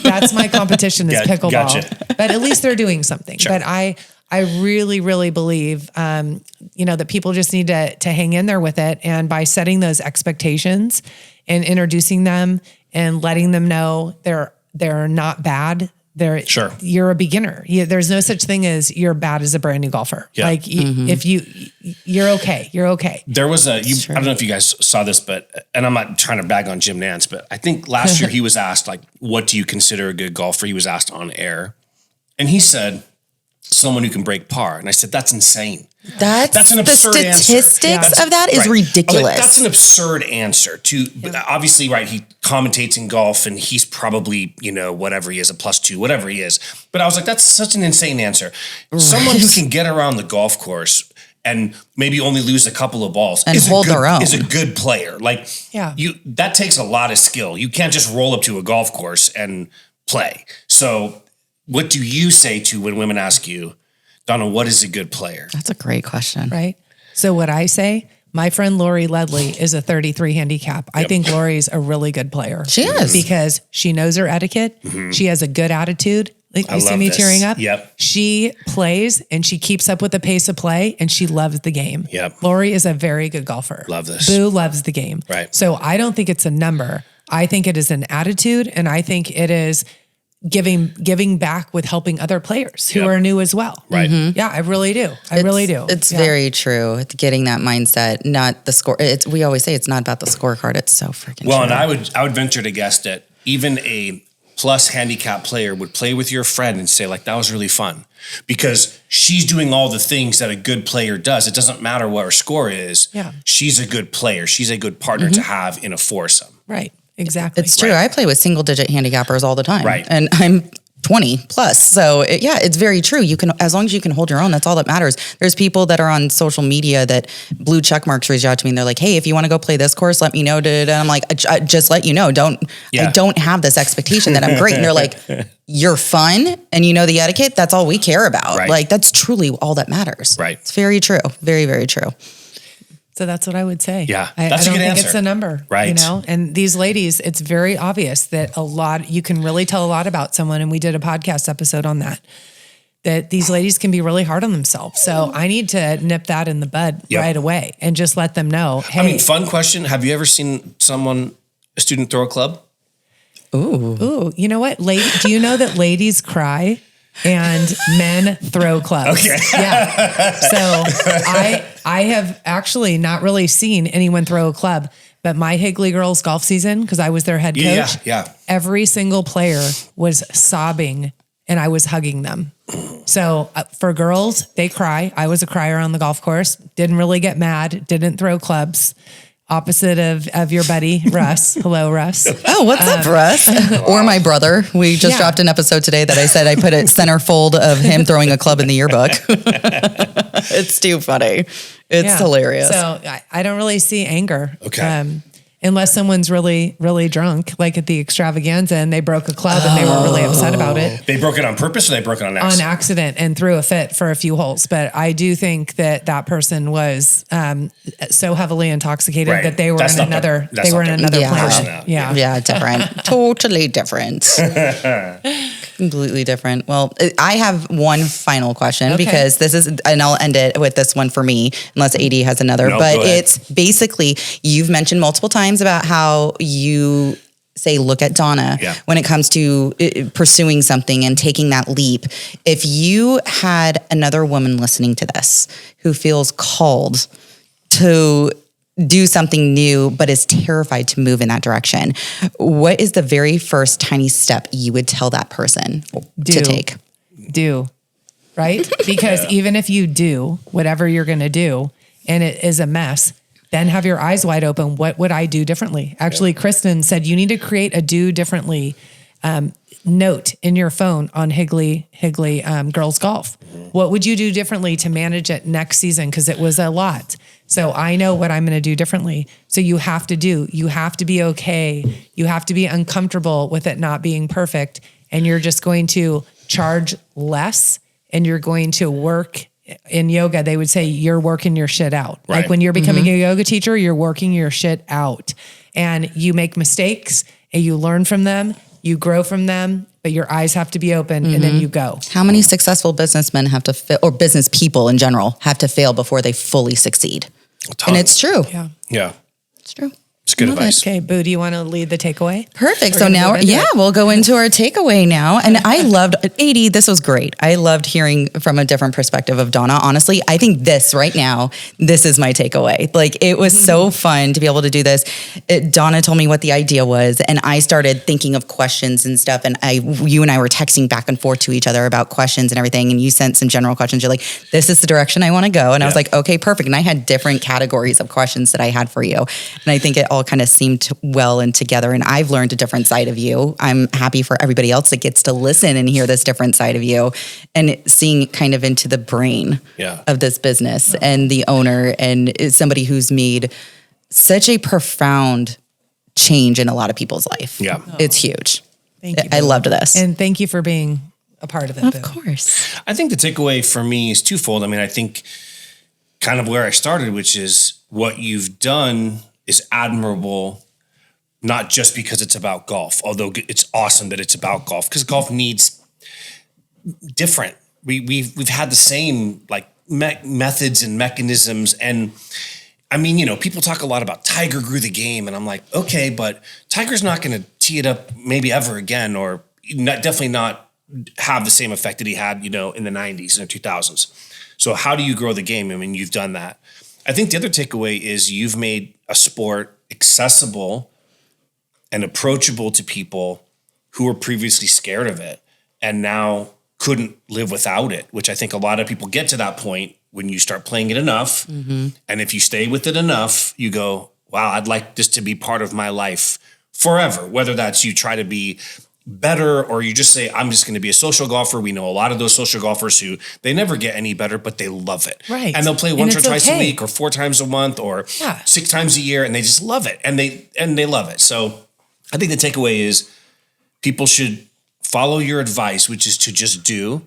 that's my competition is pickleball.
Gotcha.
But at least they're doing something.
Sure.
But I really, really believe, that people just need to hang in there with it. And by setting those expectations and introducing them and letting them know they're not bad. You're a beginner. There's no such thing as you're bad as a brand new golfer. Yeah. Like if you're okay, you're okay.
There was I don't know if you guys saw this, and I'm not trying to bag on Jim Nance, but I think last year he was asked, like, what do you consider a good golfer? He was asked on air and he said, someone who can break par. And I said, that's insane.
That's
an absurd answer.
The statistics of that is ridiculous.
That's an absurd answer obviously, right. He commentates in golf and he's probably, whatever he is, a +2, whatever he is. But I was like, that's such an insane answer. Right. Someone who can get around the golf course and maybe only lose a couple of balls
and hold their own
is a good player. Like that takes a lot of skill. You can't just roll up to a golf course and play. So what do you say to when women ask you, Donna, what is a good player?
That's a great question.
Right. So what I say, my friend Lori Ledley is a 33 handicap. I think Lori's a really good player.
She is.
Because she knows her etiquette. She has a good attitude. Like you see me tearing up.
Yep.
She plays and she keeps up with the pace of play and she loves the game.
Yep.
Lori is a very good golfer.
Love this.
Boo loves the game.
Right.
So I don't think it's a number. I think it is an attitude and I think it is giving back with helping other players who are new as well.
Right.
Yeah, I really do. I really do.
It's very true. It's getting that mindset, not the score. We always say it's not about the scorecard. It's so freaking true.
And I would venture to guess that even a plus handicap player would play with your friend and say, like, that was really fun because she's doing all the things that a good player does. It doesn't matter what her score is.
Yeah.
She's a good player. She's a good partner to have in a foursome.
Right. Exactly.
It's true. I play with single digit handicappers all the time.
Right.
And I'm 20 plus. So it's very true. You can, as long as you can hold your own, that's all that matters. There's people that are on social media that blue check marks reach out to me and they're like, hey, if you want to go play this course, let me know. And I'm like, I just let you know. I don't have this expectation that I'm great. And they're like, you're fun and you know the etiquette. That's all we care about.
Right.
Like that's truly all that matters.
Right.
It's very true. Very, very true.
So that's what I would say.
Yeah,
I
that's a
don't
good
think
answer.
it's a number,
Right.
You know, and these ladies, it's very obvious that you can really tell a lot about someone. And we did a podcast episode on that these ladies can be really hard on themselves. So I need to nip that in the bud right away and just let them know. Hey,
I mean, fun question. Have you ever seen a student throw a club?
Ooh, you know what? Do you know that ladies cry and men throw clubs?
Okay.
Yeah. So I have actually not really seen anyone throw a club, but my Higley girls golf season, because I was their head coach.
Yeah.
Every single player was sobbing and I was hugging them. So for girls, they cry. I was a crier on the golf course. Didn't really get mad. Didn't throw clubs. Opposite of your buddy, Russ. Hello, Russ.
Oh, what's up, Russ? Or my brother. We just dropped an episode today that I said I put a centerfold of him throwing a club in the yearbook. It's too funny. It's hilarious.
So I don't really see anger.
Okay.
Unless someone's really, really drunk, like at the extravaganza, and they broke a club and they were really upset about it.
They broke it on purpose or they broke it on accident?
On accident and threw a fit for a few holes. But I do think that person was so heavily intoxicated that they were in another planet.
Yeah, different. Totally different. Completely different. Well, I have one final question because this is, and I'll end it with this one for me, unless AD has another.
No,
but it's basically, you've mentioned multiple times about how you say, look at Donna when it comes to pursuing something and taking that leap. If you had another woman listening to this who feels called to do something new, but is terrified to move in that direction, what is the very first tiny step you would tell that person to take?
Do, right? Because even if you do whatever you're going to do and it is a mess, then have your eyes wide open. What would I do differently? Actually, Kristen said you need to create a do differently note in your phone on Higley Girls Golf. What would you do differently to manage it next season? Because it was a lot. So I know what I'm going to do differently. So you have to be okay. You have to be uncomfortable with it not being perfect. And you're just going to charge less and you're going to work. In yoga, they would say you're working your shit out. Right. Like when you're becoming a yoga teacher, you're working your shit out and you make mistakes and you learn from them, you grow from them, but your eyes have to be open and then you go.
How many successful businessmen have to fail, or business people in general have to fail before they fully succeed? And it's true.
Yeah.
It's true.
It's good advice.
Okay, Boo, do you want to lead the takeaway?
Perfect. So now, we'll go into our takeaway now. And I loved, AD, this was great. I loved hearing from a different perspective of Donna. Honestly, I think this right now, this is my takeaway. Like it was so fun to be able to do this. Donna told me what the idea was and I started thinking of questions and stuff. And you and I were texting back and forth to each other about questions and everything. And you sent some general questions. You're like, this is the direction I want to go. And I was like, okay, perfect. And I had different categories of questions that I had for you. And I think it all kind of seemed well and together. And I've learned a different side of you. I'm happy for everybody else that gets to listen and hear this different side of you and seeing kind of into the brain of this business and the owner and somebody who's made such a profound change in a lot of people's life. Yeah. It's huge.
Thank you.
I loved this.
And thank you for being a part of it.
Of course.
I think the takeaway for me is twofold. I mean, I think kind of where I started, which is what you've done is admirable, not just because it's about golf, although it's awesome that it's about golf, because golf needs different. We've had the same like methods and mechanisms. And I mean, you know, people talk a lot about Tiger grew the game and I'm like, okay, but Tiger's not going to tee it up maybe ever again, or definitely not have the same effect that he had, you know, in the 90s and the 2000s. So how do you grow the game? I mean, you've done that. I think the other takeaway is you've made a sport accessible and approachable to people who were previously scared of it and now couldn't live without it, which I think a lot of people get to that point when you start playing it enough. Mm-hmm. And if you stay with it enough, you go, wow, I'd like this to be part of my life forever. Whether that's you try to be better, or you just say, I'm just going to be a social golfer. We know a lot of those social golfers who they never get any better, but they love it.
Right.
And they'll play once or twice a week or 4 times a month or 6 times a year. And they just love it. And they love it. So I think the takeaway is people should follow your advice, which is to just do.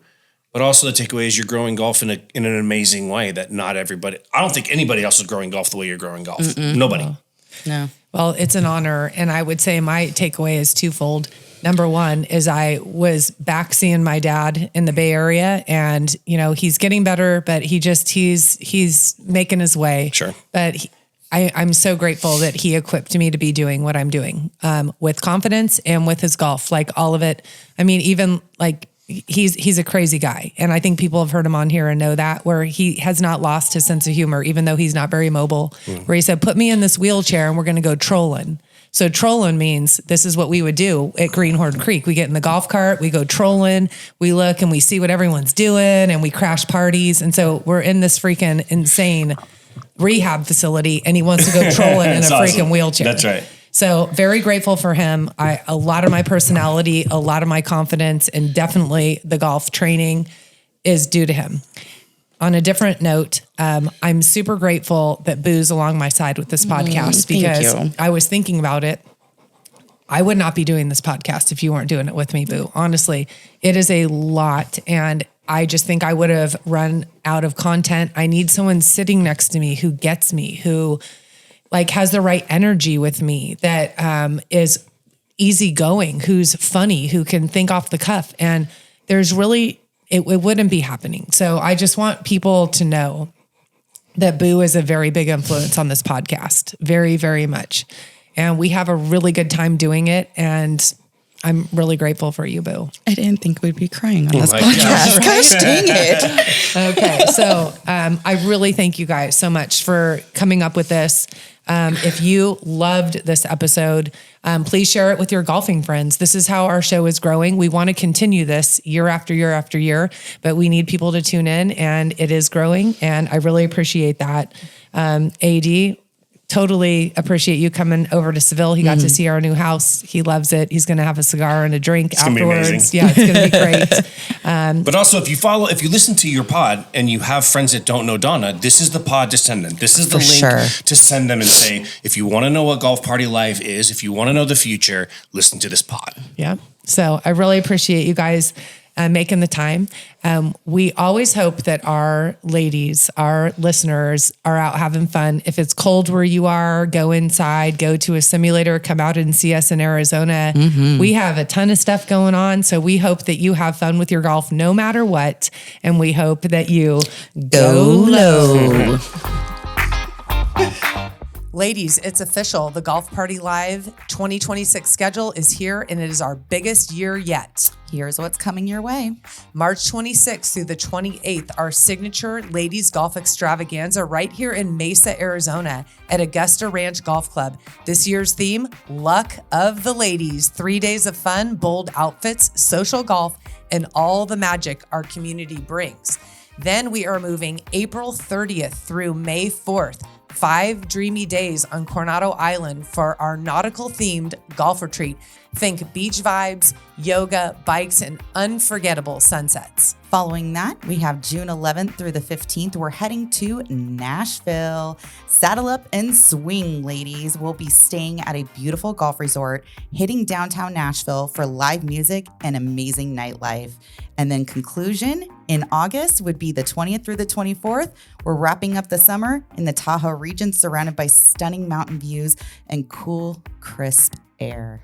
But also the takeaway is you're growing golf in an amazing way that not everybody, I don't think anybody else is growing golf the way you're growing golf. Nobody.
No.
Well, it's an honor. And I would say my takeaway is twofold. Number one is I was back seeing my dad in the Bay Area, and, you know, he's getting better, but he's making his way.
Sure.
But I'm so grateful that he equipped me to be doing what I'm doing, with confidence and with his golf, like all of it. I mean, even like he's a crazy guy. And I think people have heard him on here and know that, where he has not lost his sense of humor, even though he's not very mobile, where he said, put me in this wheelchair and we're going to go trolling. So trolling means this is what we would do at Greenhorn Creek. We get in the golf cart, we go trolling, we look and we see what everyone's doing, and we crash parties. And so we're in this freaking insane rehab facility, and he wants to go trolling in a freaking wheelchair.
That's right.
So very grateful for him. A lot of my personality, a lot of my confidence, and definitely the golf training is due to him. On a different note, I'm super grateful that Boo's along my side with this podcast, because I was thinking about it. I would not be doing this podcast if you weren't doing it with me, Boo. Honestly, it is a lot. And I just think I would have run out of content. I need someone sitting next to me who gets me, who like has the right energy with me, that is easygoing, who's funny, who can think off the cuff. And there's really... It wouldn't be happening. So I just want people to know that Boo is a very big influence on this podcast. Very, very much. And we have a really good time doing it. And I'm really grateful for you, Boo.
I didn't think we'd be crying on this podcast. Gosh dang it.
Okay. So I really thank you guys so much for coming up with this. If you loved this episode, please share it with your golfing friends. This is how our show is growing. We want to continue this year after year after year, but we need people to tune in, and it is growing. And I really appreciate that. AD, totally appreciate you coming over to Seville. He got to see our new house. He loves it. He's going to have a cigar and a drink afterwards. Yeah, it's going to be great.
But also, if you listen to your pod and you have friends that don't know Donna, this is the pod to send them. This is the link to send them and say, if you want to know what golf party life is, if you want to know the future, listen to this pod.
Yeah. So I really appreciate you guys making the time. We always hope that our ladies, our listeners, are out having fun. If it's cold where you are, go inside, go to a simulator, come out and see us in Arizona. We have a ton of stuff going on. So we hope that you have fun with your golf no matter what. And we hope that you
go low.
Ladies, it's official. The Golf Party Live 2026 schedule is here, and it is our biggest year yet.
Here's what's coming your way.
March 26th through the 28th, our signature ladies golf extravaganza right here in Mesa, Arizona at Augusta Ranch Golf Club. This year's theme, Luck of the Ladies. 3 days of fun, bold outfits, social golf, and all the magic our community brings. Then we are moving April 30th through May 4th. 5 dreamy days on Coronado Island for our nautical-themed golf retreat. Think beach vibes, yoga, bikes, and unforgettable sunsets.
Following that, we have June 11th through the 15th. We're heading to Nashville. Saddle up and swing, ladies. We'll be staying at a beautiful golf resort, hitting downtown Nashville for live music and amazing nightlife. And then conclusion in August would be the 20th through the 24th. We're wrapping up the summer in the Tahoe region, surrounded by stunning mountain views and cool, crisp air.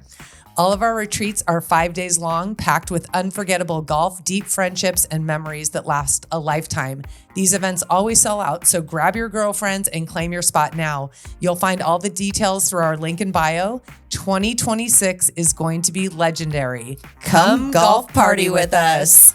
All of our retreats are 5 days long, packed with unforgettable golf, deep friendships, and memories that last a lifetime. These events always sell out, so grab your girlfriends and claim your spot now. You'll find all the details through our link in bio. 2026 is going to be legendary.
Come golf party with us.